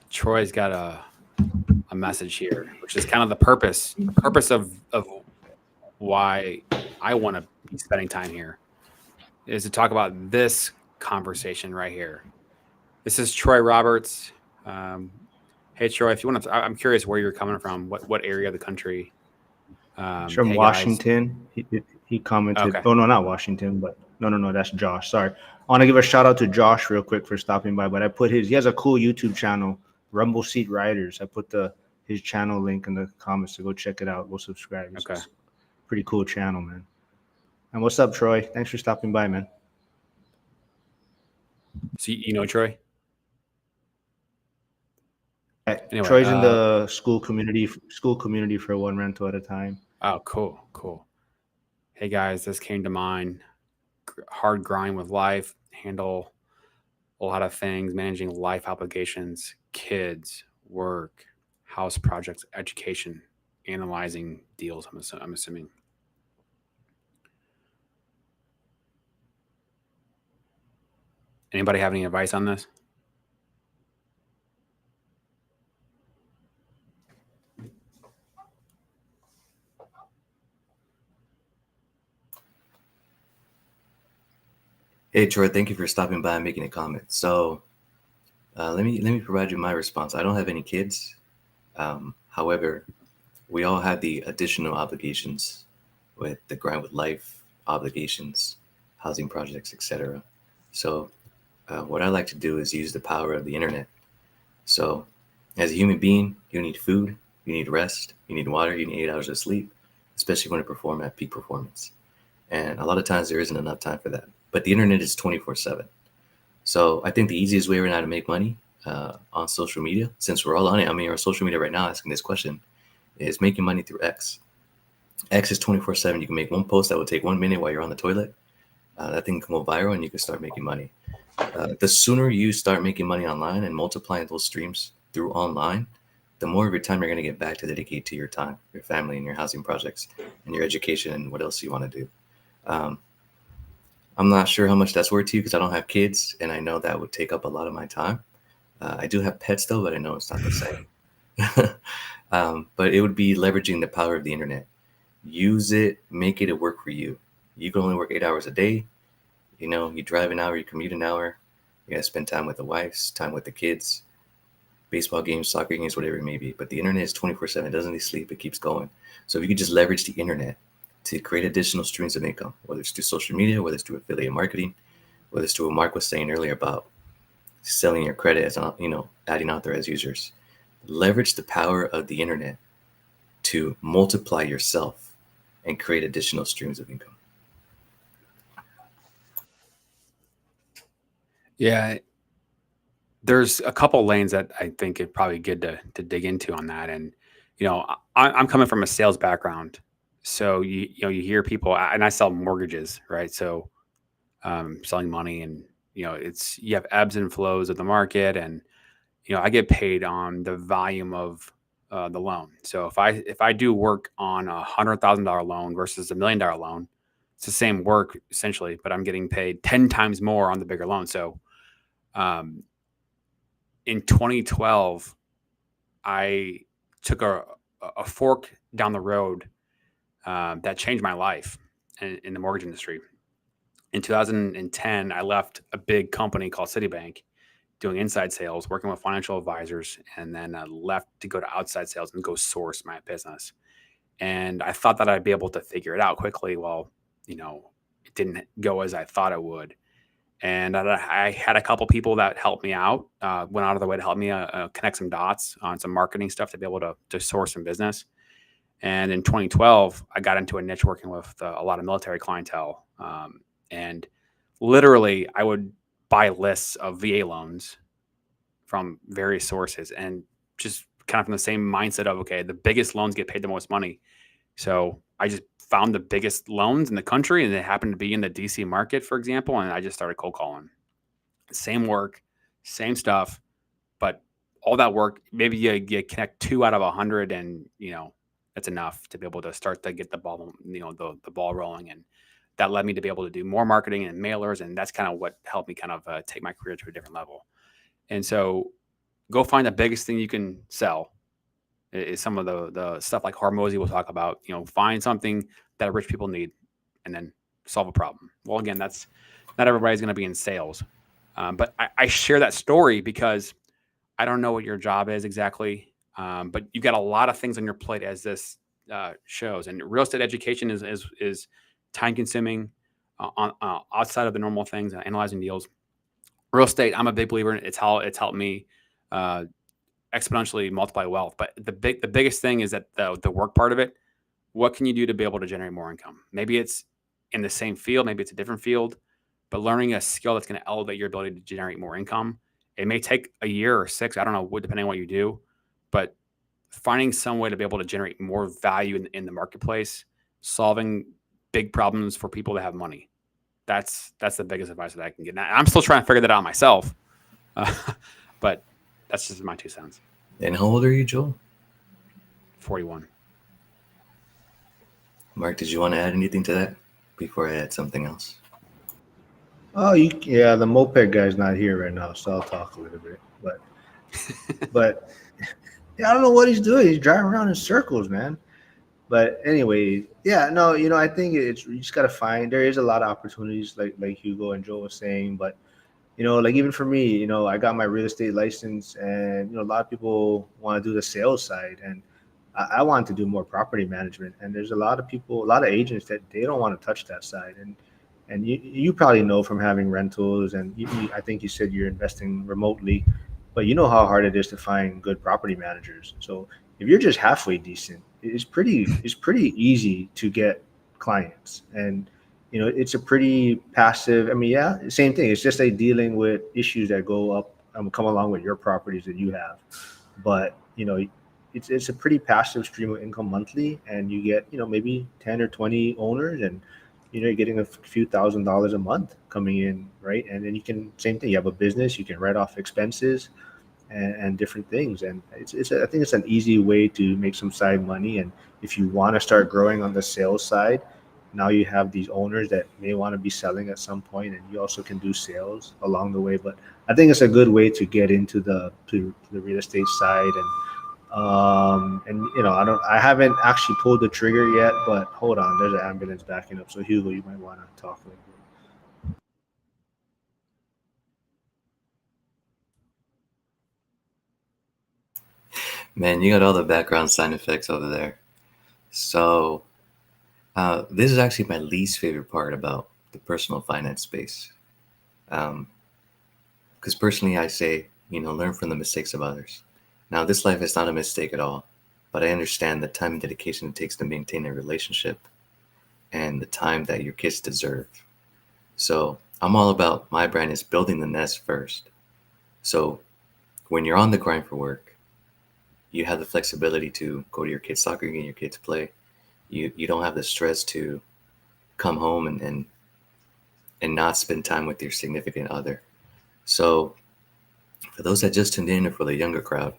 Troy's got a message here, which is kind of the purpose of why I want to be spending time here, is to talk about this conversation right here. This is Troy Roberts. Hey Troy, if you want to, I'm curious where you're coming from. What area of the country? He's from Hey guys. Washington. He commented. Okay. Oh no, not Washington, but no, that's Josh. Sorry. I want to give a shout out to Josh real quick for stopping by. But I put he has a cool YouTube channel, Rumble Seat Riders. I put his channel link in the comments to go check it out. Go subscribe. It's Okay. pretty cool channel, man. And what's up, Troy? Thanks for stopping by, man. So you know Troy? Anyway, Troy's in the school community for one rental at a time. Oh, cool. Hey guys, this came to mind. Hard grind with life, handle a lot of things, managing life obligations, kids, work, house projects, education, analyzing deals, I'm assuming. Anybody have any advice on this? Hey Troy, thank you for stopping by and making a comment. So let me provide you my response. I don't have any kids. However, we all have the additional obligations with the grind with life, obligations, housing projects, etc. So what I like to do is use the power of the internet. So as a human being, you need food, you need rest, you need water, you need 8 hours of sleep, especially when you perform at peak performance. And a lot of times there isn't enough time for that. But the internet is 24/7. So I think the easiest way right now to make money on social media, since we're all on it, I mean, our social media right now asking this question, is making money through X. X is 24/7. You can make one post that will take 1 minute while you're on the toilet. That thing can go viral and you can start making money. The sooner you start making money online and multiplying those streams through online, the more of your time you're going to get back to dedicate to your time, your family, and your housing projects, and your education, and what else you want to do. I'm not sure how much that's worth to you because I don't have kids, and I know that would take up a lot of my time. I do have pets though, but I know it's not the same. But it would be leveraging the power of the internet. Use it, make it work for you. You can only work 8 hours a day. You know, you drive an hour, you commute an hour. You gotta spend time with the wives, time with the kids, baseball games, soccer games, whatever it may be. But the internet is 24/7. It doesn't need sleep. It keeps going. So if you could just leverage the internet to create additional streams of income, whether it's through social media, whether it's through affiliate marketing, whether it's through what Mark was saying earlier about selling your credit as, adding authorized users. Leverage the power of the internet to multiply yourself and create additional streams of income. Yeah, there's a couple lanes that I think it's probably good to dig into on that. And I'm coming from a sales background, so you hear people, and I sell mortgages, right? So selling money, and you have ebbs and flows of the market, and I get paid on the volume of the loan. So if I do work on $100,000 loan versus $1 million loan, it's the same work essentially, but I'm getting paid 10 times more on the bigger loan. So in 2012, I took a fork down the road that changed my life in the mortgage industry. In 2010, I left a big company called Citibank doing inside sales, working with financial advisors, and then left to go to outside sales and go source my business. And I thought that I'd be able to figure it out quickly. Well, it didn't go as I thought it would. And I had a couple people that helped me out, went out of their way to help me connect some dots on some marketing stuff to be able to source some business. And in 2012, I got into a niche working with a lot of military clientele. And literally, I would buy lists of VA loans from various sources, and just kind of from the same mindset of, okay, the biggest loans get paid the most money. So I just found the biggest loans in the country, and they happened to be in the DC market, for example. And I just started cold calling. Same work, same stuff, but all that work, maybe you connect 2 out of 100, and that's enough to be able to start to get the ball, the ball rolling. And that led me to be able to do more marketing and mailers, and that's kind of what helped me kind of take my career to a different level. And so, go find the biggest thing you can sell. Is some of the stuff like Hormozy will talk about. Find something that rich people need, and then solve a problem. Well, again, that's not everybody's going to be in sales, but I share that story because I don't know what your job is exactly, but you've got a lot of things on your plate, as this shows. And real estate education is time consuming, outside of the normal things, analyzing deals. Real estate, I'm a big believer in. It's helped me uh, exponentially multiply wealth. But the biggest thing is that the work part of it. What can you do to be able to generate more income? Maybe it's in the same field, maybe it's a different field, but learning a skill that's going to elevate your ability to generate more income. It may take a year or 6, I don't know, depending on what you do, but finding some way to be able to generate more value in the marketplace, solving big problems for people that have money. That's the biggest advice that I can get. Now, I'm still trying to figure that out myself, but that's just my 2 cents. And how old are you, Joel? 41. Mark, did you want to add anything to that before I add something else? Oh, yeah, the moped guy's not here right now, so I'll talk a little bit. But yeah, I don't know what he's doing. He's driving around in circles, man. But anyway, yeah, no, I think you just gotta find. There is a lot of opportunities, like Hugo and Joel was saying. But like even for me, I got my real estate license, and a lot of people want to do the sales side, and I want to do more property management. And there's a lot of people, a lot of agents that they don't want to touch that side. And you probably know from having rentals, and I think you said you're investing remotely, but you know how hard it is to find good property managers. So if you're just halfway decent, it's pretty easy to get clients. And it's a pretty passive. I mean, yeah, same thing. It's just like dealing with issues that come along with your properties that you have. But it's a pretty passive stream of income monthly, and you get maybe 10 or 20 owners, and you're getting a few $1,000s a month coming in, right? And then same thing, you have a business, you can write off expenses and different things. And I think it's an easy way to make some side money. And if you want to start growing on the sales side, now you have these owners that may want to be selling at some point, and you also can do sales along the way. But I think it's a good way to get into the real estate side. And I haven't actually pulled the trigger yet, but hold on, there's an ambulance backing up. So Hugo, you might want to talk a little bit. Man, you got all the background sound effects over there. So this is actually my least favorite part about the personal finance space. Because personally, I say, learn from the mistakes of others. Now, this life is not a mistake at all, but I understand the time and dedication it takes to maintain a relationship and the time that your kids deserve. So I'm all about, my brand is building the nest first. So when you're on the grind for work, you have the flexibility to go to your kids' soccer game, your kids play. You don't have the stress to come home and not spend time with your significant other. So for those that just tuned in, or for the younger crowd,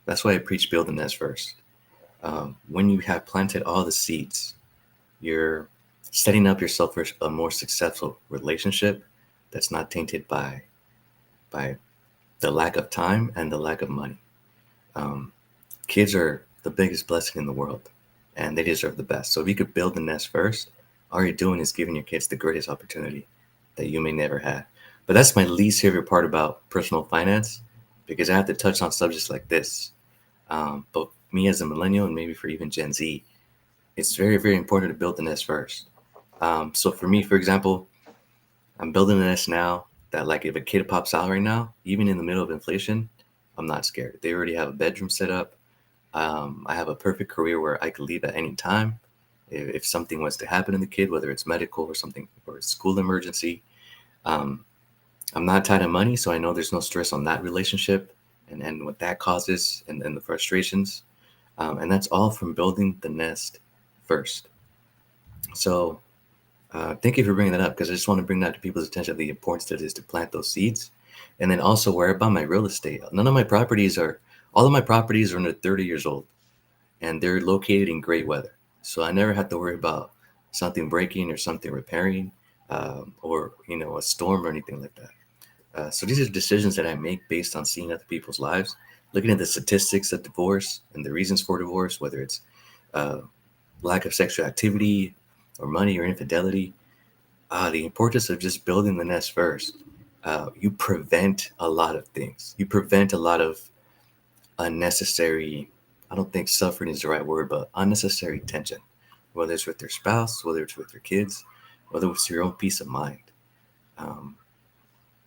that's why I preach build the nest first. When you have planted all the seeds, you're setting up yourself for a more successful relationship that's not tainted by the lack of time and the lack of money. Kids are the biggest blessing in the world, and they deserve the best. So if you could build the nest first, all you're doing is giving your kids the greatest opportunity that you may never have. But that's my least favorite part about personal finance, because I have to touch on subjects like this. But me as a millennial, and maybe for even Gen Z, it's very, very important to build the nest first. So for me, for example, I'm building a nest now that, like, if a kid pops out right now, even in the middle of inflation, I'm not scared. They already have a bedroom set up. I have a perfect career where I could leave at any time. If something was to happen to the kid, whether it's medical or something, or a school emergency, I'm not tied to money, so I know there's no stress on that relationship and what that causes, and the frustrations. And that's all from building the nest first. So thank you for bringing that up, because I just want to bring that to people's attention, the importance that it is to plant those seeds. And then also where I buy my real estate, all of my properties are under 30 years old, and they're located in great weather. So I never have to worry about something breaking or something repairing, or a storm or anything like that. So these are decisions that I make based on seeing other people's lives, looking at the statistics of divorce and the reasons for divorce, whether it's uh, lack of sexual activity or money or infidelity. The importance of just building the nest first. You prevent a lot of things. You prevent a lot of unnecessary, I don't think suffering is the right word, but unnecessary tension, whether it's with your spouse, whether it's with your kids, whether it's your own peace of mind. Um,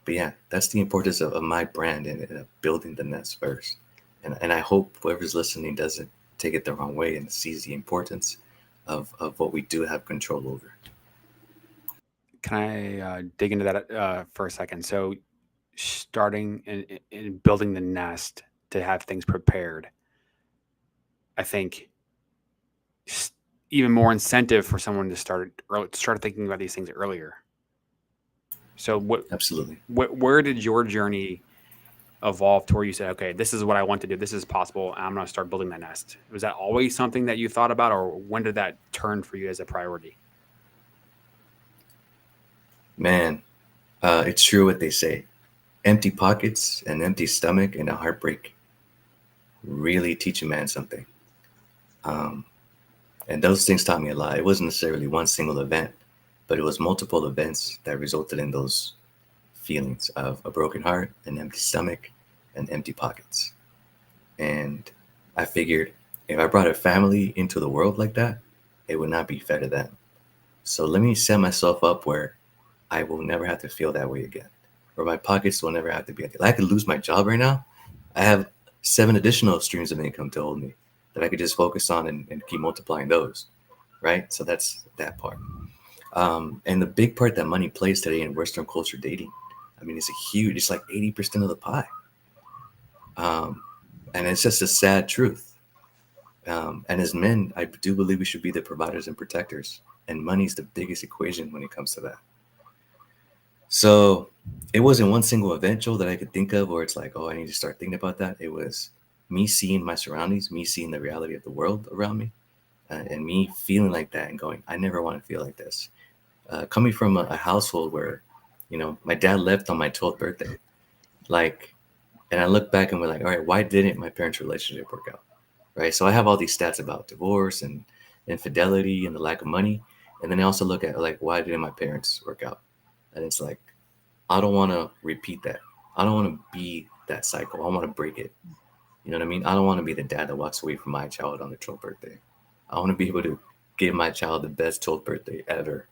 but yeah, that's the importance of my brand and building the nest first. And I hope whoever's listening doesn't take it the wrong way and sees the importance of what we do have control over. Can I dig into that for a second? So, starting and building the nest to have things prepared, I think even more incentive for someone to start thinking about these things earlier. So, Absolutely. where did your journey evolve to where you said, okay, this is what I want to do, this is possible, and I'm going to start building that nest? Was that always something that you thought about, or when did that turn for you as a priority? Man, it's true what they say. Empty pockets, an empty stomach, and a heartbreak really teach a man something. Um, and those things taught me a lot. It wasn't necessarily one single event, but it was multiple events that resulted in those feelings of a broken heart, an empty stomach, and empty pockets. And I figured if I brought a family into the world like that, it would not be fair to them. So let me set myself up where I will never have to feel that way again, where my pockets will never have to be empty. Like I could lose my job right now. I have 7 additional streams of income to hold me that I could just focus on and keep multiplying those, right? So that's that part. And the big part that money plays today in Western culture dating, I mean, it's like 80% of the pie. Um, and it's just a sad truth. And as men, I do believe we should be the providers and protectors. And money's the biggest equation when it comes to that. So it wasn't one single event, Joel, that I could think of where it's like, oh, I need to start thinking about that. It was me seeing my surroundings, me seeing the reality of the world around me, and me feeling like that and going, I never want to feel like this. Coming from a household where, my dad left on my 12th birthday, like, and I look back and we're like, all right, why didn't my parents' relationship work out? Right. So I have all these stats about divorce and infidelity and the lack of money. And then I also look at like, why didn't my parents work out? And it's like, I don't want to repeat that. I don't want to be that cycle. I want to break it. You know what I mean? I don't want to be the dad that walks away from my child on their 12th birthday. I want to be able to give my child the best 12th birthday ever,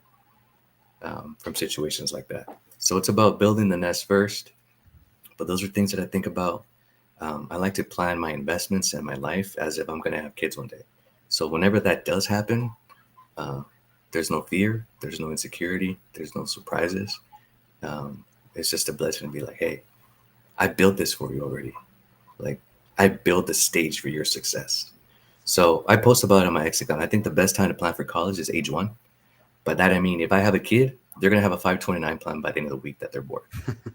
from situations like that. So it's about building the nest first. But those are things that I think about. I like to plan my investments and my life as if I'm going to have kids one day. So whenever that does happen, uh, there's no fear, there's no insecurity, there's no surprises. It's just a blessing to be like, hey, I built this for you already. Like, I built the stage for your success. So I post about it on my X account. I think the best time to plan for college is age 1. By that, I mean, if I have a kid, they're going to have a 529 plan by the end of the week that they're born.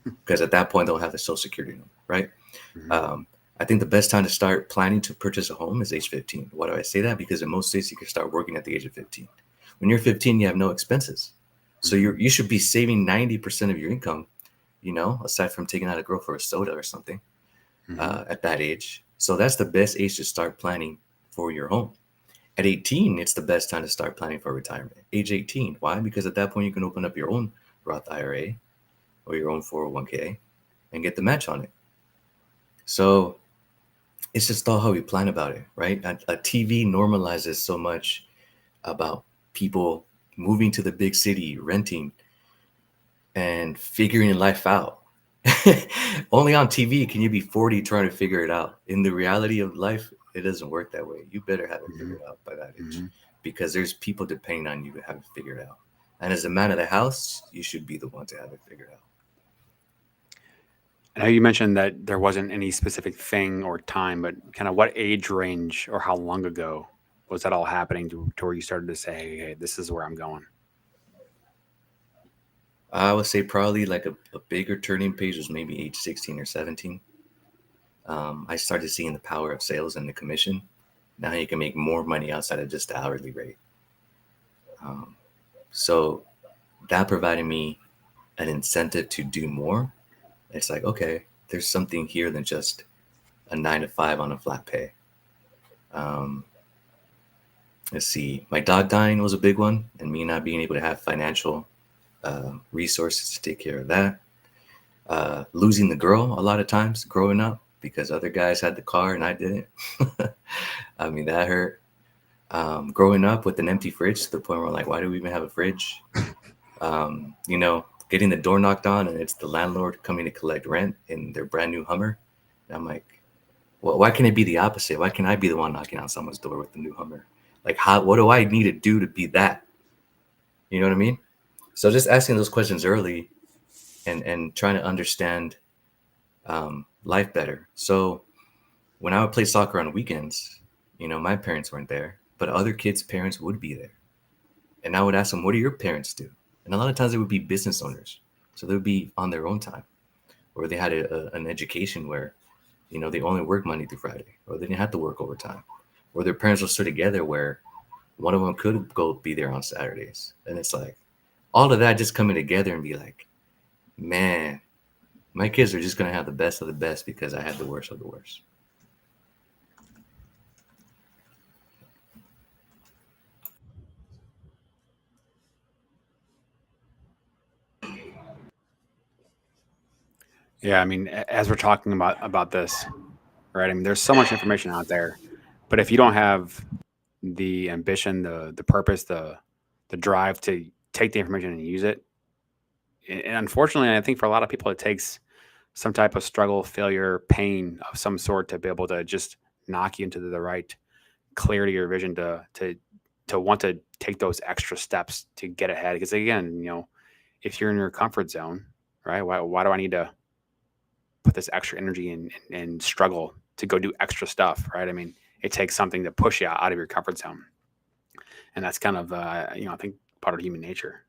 Because at that point, they'll have the social security number, right? Mm-hmm. I think the best time to start planning to purchase a home is age 15. Why do I say that? Because in most states, you can start working at the age of 15. When you're 15, you have no expenses. So you should be saving 90% of your income, aside from taking out a girl for a soda or something, at that age. So that's the best age to start planning for your home. At 18, it's the best time to start planning for retirement. Age 18. Why? Because at that point, you can open up your own Roth IRA or your own 401k and get the match on it. So it's just all how we plan about it, right? A TV normalizes so much about people moving to the big city, renting, and figuring life out. Only on TV can you be 40 trying to figure it out. In the reality of life, it doesn't work that way. You better have it figured out by that age, because there's people depending on you to have it figured out. And as a man of the house, you should be the one to have it figured out. I know you mentioned that there wasn't any specific thing or time, but kind of what age range or how long ago was that all happening to where you started to say, hey, this is where I'm going? I would say probably like a bigger turning page was maybe age 16 or 17. I started seeing the power of sales and the commission. Now you can make more money outside of just the hourly rate. Um, so that provided me an incentive to do more. It's like, okay, there's something here than just a 9 to 5 on a flat pay. Um, let's see, my dog dying was a big one, and me not being able to have financial resources to take care of that. Losing the girl a lot of times growing up because other guys had the car and I didn't. I mean, that hurt. Growing up with an empty fridge to the point where, like, why do we even have a fridge? Getting the door knocked on and it's the landlord coming to collect rent in their brand new Hummer. And I'm like, well, why can't it be the opposite? Why can't I be the one knocking on someone's door with the new Hummer? Like, what do I need to do to be that? You know what I mean? So just asking those questions early and trying to understand life better. So when I would play soccer on weekends, my parents weren't there, but other kids' parents would be there. And I would ask them, what do your parents do? And a lot of times they would be business owners. So they would be on their own time, or they had an education where, they only work Monday through Friday, or they didn't have to work overtime, or their parents were still together where one of them could go be there on Saturdays. And it's like all of that just coming together and be like, man, my kids are just going to have the best of the best because I had the worst of the worst. Yeah, I mean, as we're talking about this, right? I mean, there's so much information out there, but if you don't have the ambition, the purpose, the drive to take the information and use it, and unfortunately, I think for a lot of people, it takes some type of struggle, failure, pain of some sort to be able to just knock you into the right clarity or vision to want to take those extra steps to get ahead. Because again, if you're in your comfort zone, right? Why do I need to put this extra energy and struggle to go do extra stuff, right? I mean, it takes something to push you out of your comfort zone, and that's kind of I think part of human nature.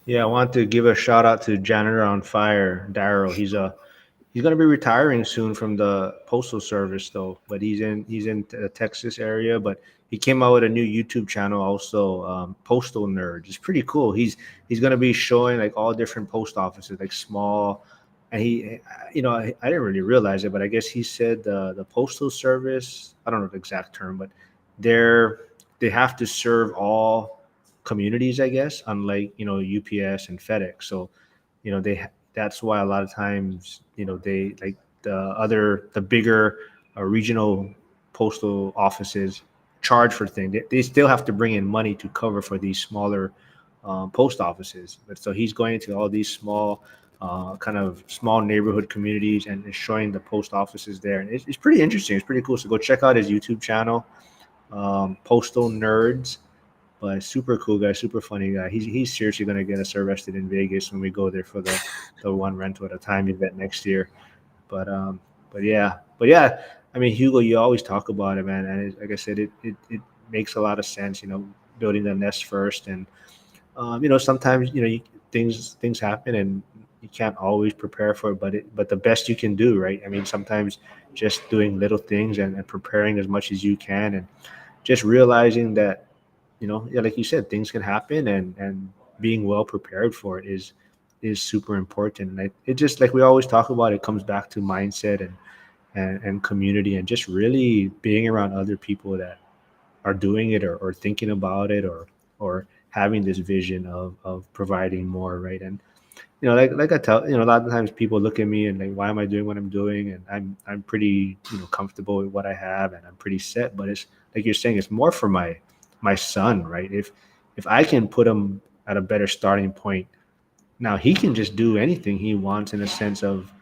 Yeah, I want to give a shout out to Janitor on Fire, Daryl. He's going to be retiring soon from the postal service though, but he's in the Texas area. But he came out with a new YouTube channel also, Postal Nerd. It's pretty cool. He's going to be showing like all different post offices, like small. And I didn't really realize it, but I guess he said the postal service. I don't know the exact term, but they're they have to serve all communities, I guess, unlike UPS and FedEx. So that's why a lot of times they like the bigger regional postal offices charge for things. They still have to bring in money to cover for these smaller post offices. But so he's going to all these small kind of small neighborhood communities and showing the post offices there, and it's pretty interesting. It's pretty cool. So go check out his YouTube channel, Postal Nerds. But super cool guy, super funny guy. He's seriously gonna get us arrested in Vegas when we go there for the one rental at a time event next year. But yeah. I mean, Hugo, you always talk about it, man, and like I said, it makes a lot of sense. Building the nest first, and sometimes things happen, and you can't always prepare for it. But the best you can do, right? I mean, sometimes just doing little things and preparing as much as you can, and just realizing that yeah, like you said, things can happen, and being well prepared for it is super important. And it just like we always talk about, it comes back to mindset and community, and just really being around other people that are doing it, or thinking about it, or having this vision of providing more, right? And like I tell, a lot of times people look at me and like, why am I doing what I'm doing? And I'm pretty comfortable with what I have, and I'm pretty set. But it's like you're saying, it's more for my son, right? If I can put him at a better starting point, now he can just do anything he wants in a sense of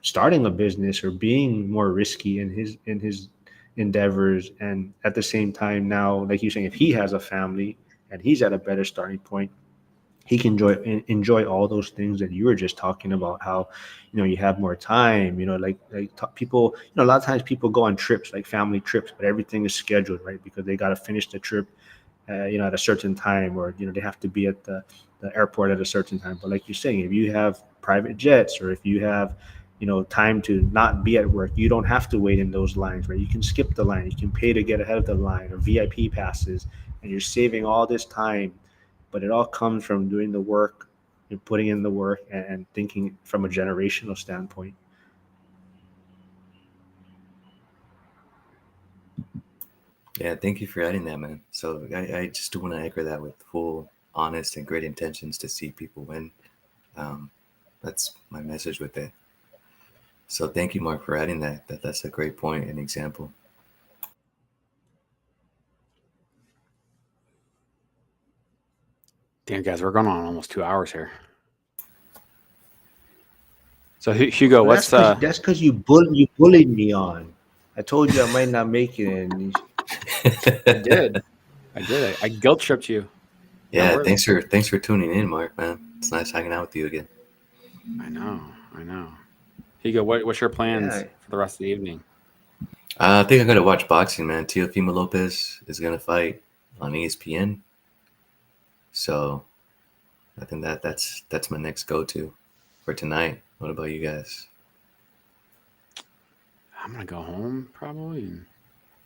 starting a business or being more risky in his endeavors. And at the same time, now, like you're saying, if he has a family and he's at a better starting point, he can enjoy all those things that you were just talking about. How, you have more time. People. A lot of times people go on trips, like family trips, but everything is scheduled, right? Because they got to finish the trip, at a certain time, or they have to be at the airport at a certain time. But like you're saying, if you have private jets, or if you have time to not be at work, you don't have to wait in those lines, right? You can skip the line, you can pay to get ahead of the line, or VIP passes, and you're saving all this time. But it all comes from doing the work, and putting in the work, and thinking from a generational standpoint. Yeah, thank you for adding that, man. So I just do want to echo that with full, honest, and great intentions to see people win. That's my message with it. So thank you, Mark, for adding that. That's a great point and example. Damn, guys, we're going on almost 2 hours here. So Hugo, Well, what's that's because you bullied me on. I told you I might not make it, and I did. I guilt tripped you. Yeah, thanks for tuning in, Mark, man. It's nice hanging out with you again. I know. Hugo, what's your plans yeah. for the rest of the evening? I think I'm gonna watch boxing, man. Teofimo Lopez is gonna fight on ESPN. So I think that's my next go-to for tonight. What about you guys? I'm gonna go home probably and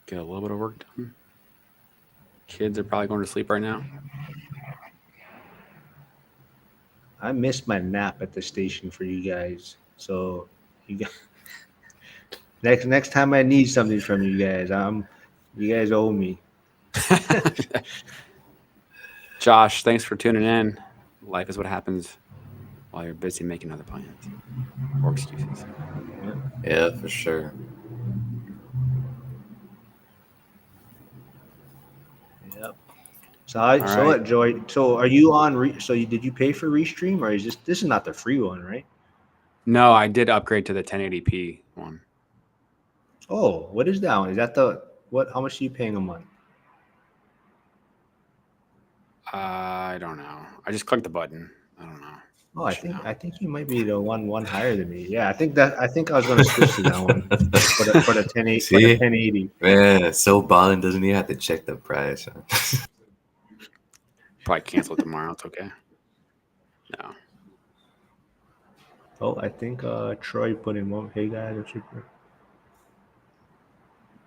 get a little bit of work done. Kids are probably going to sleep right now. I missed my nap at the station for you guys. So you guys, next time I need something from you guys, you guys owe me. Josh, thanks for tuning in. Life is what happens while you're busy making other plans or excuses. Yeah, for sure. Yep. So right. what, Joy? So are you on? Did you pay for Restream, or is this is not the free one, right? No, I did upgrade to the 1080p one. Oh, what is that one? Is that the what? How much are you paying a month? I don't know. I just clicked the button. I don't know. Oh, I think you might be the one higher than me. Yeah, I think I was gonna switch to that one for the 1080 for the See, 1080. man, so balling doesn't even have to check the price. Huh? Probably cancel it tomorrow. It's okay. No. Oh, I think Troy put in one. Hey guys,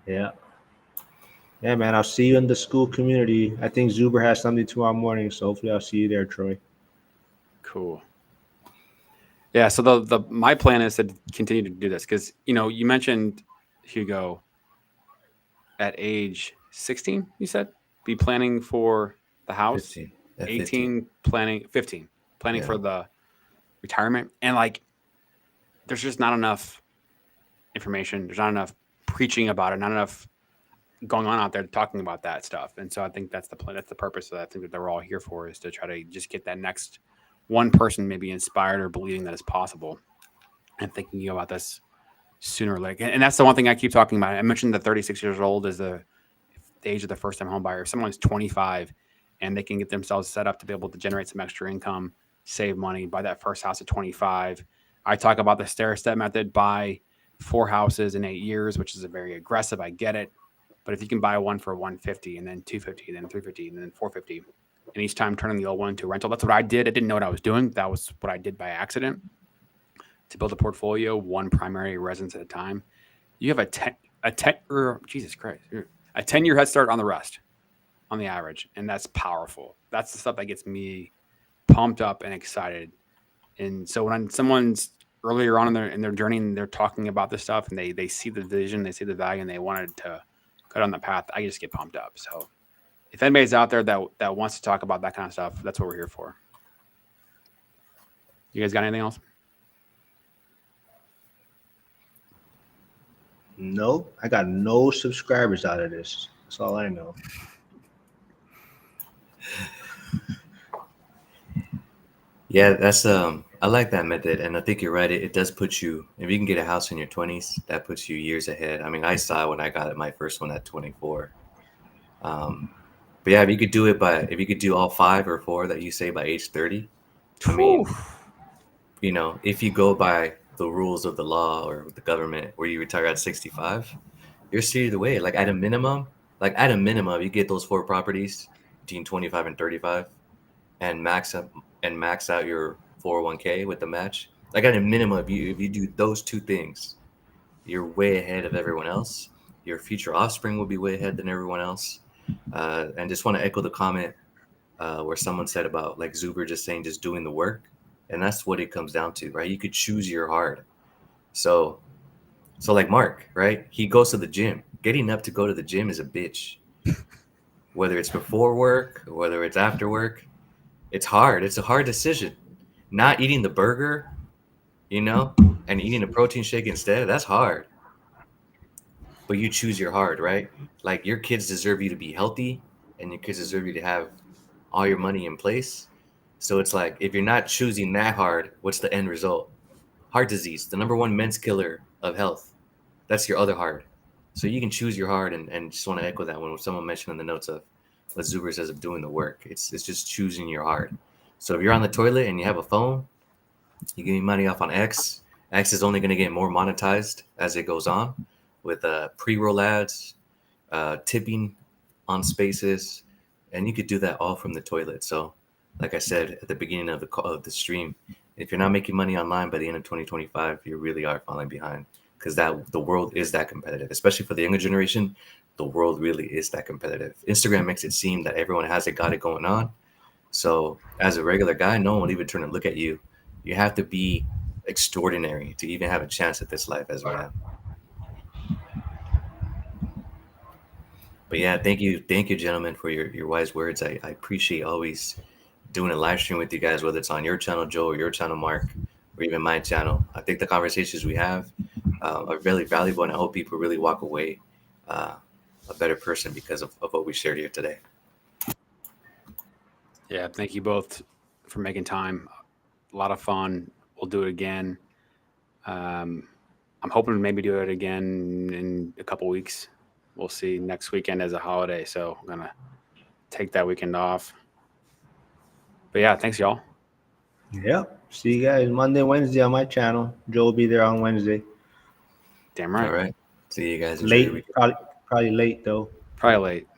yeah, yeah, man. I'll see you in the school community. I think Zuber has something tomorrow morning, so hopefully I'll see you there, Troy. Cool. Yeah. So the my plan is to continue to do this because you mentioned Hugo at age 16. You said be planning for the house. 15. At 18 planning. 15 planning Yeah. for the retirement, and like there's just not enough information. There's not enough preaching about it. Not enough going on out there talking about that stuff. And so I think that's the plan. That's the purpose of that. I think that they're all here for is to try to just get that next one person maybe inspired or believing that it's possible and thinking about this sooner or later. And that's the one thing I keep talking about. I mentioned the 36 years old is the age of the first time home buyer. If someone's 25 and they can get themselves set up to be able to generate some extra income, save money, buy that first house at 25. I talk about the stair step method, buy 4 houses in 8 years, which is a very aggressive. I get it. But if you can buy one for 150 and then 250, then 350, and then 450, and each time turning the old one into a rental, that's what I did. I didn't know what I was doing. That was what I did by accident to build a portfolio, one primary residence at a time. You have Jesus Christ, a 10-year head start on the rest, on the average, and that's powerful. That's the stuff that gets me pumped up and excited. And so when someone's earlier on in their journey and they're talking about this stuff and they see the vision, they see the value, and they wanted to cut on the path, I just get pumped up. So if anybody's out there that wants to talk about that kind of stuff, that's what we're here for. You guys got anything else? Nope, I got no subscribers out of this. That's all I know. Yeah, that's I like that method, and I think you're right. It does put you, if you can get a house in your 20s, that puts you years ahead. I mean, I saw it when I got my first one at 24. But yeah, if you could do all 5 or 4 that you say by age 30, I mean, if you go by the rules of the law or the government where you retire at 65, you're seated away. At a minimum, you get those 4 properties between 25 and 35 and max out your 401k with the match. Like at a minimum, if you do those 2 things, you're way ahead of everyone else. Your future offspring will be way ahead than everyone else. And just want to echo the comment where someone said about like Zuber just saying just doing the work, and that's what it comes down to, right? You could choose your hard. So like Mark, right? He goes to the gym. Getting up to go to the gym is a bitch. Whether it's before work or whether it's after work, it's hard. It's a hard decision. Not eating the burger, and eating a protein shake instead, that's hard. But you choose your hard, right? Like your kids deserve you to be healthy and your kids deserve you to have all your money in place. So it's like, if you're not choosing that hard, what's the end result? Heart disease, the number 1 men's killer of health. That's your other hard. So you can choose your hard, and just want to echo that when someone mentioned in the notes of what Zuber says of doing the work. It's just choosing your hard. So if you're on the toilet and you have a phone, you're getting money off on X. X is only going to get more monetized as it goes on with pre-roll ads, tipping on spaces, and you could do that all from the toilet. So like I said at the beginning of the stream, if you're not making money online by the end of 2025, you really are falling behind, because the world is that competitive, especially for the younger generation. The world really is that competitive. Instagram makes it seem that everyone has got it going on. So as a regular guy, no one will even turn and look at you. You have to be extraordinary to even have a chance at this life as a man. But yeah, thank you, gentlemen, for your wise words. I appreciate always doing a live stream with you guys, whether it's on your channel, Joe, or your channel, Mark, or even my channel. I think the conversations we have are really valuable, and I hope people really walk away a better person because of what we shared here today. Yeah, thank you both for making time. A lot of fun. We'll do it again. I'm hoping to maybe do it again in a couple weeks. We'll see. Next weekend is a holiday, so I'm gonna take that weekend off. But yeah, thanks y'all. Yep. See you guys Monday, Wednesday on my channel. Joe will be there on Wednesday. Damn right. All right. See you guys. Enjoy your Late, weekend. probably late though. Probably late.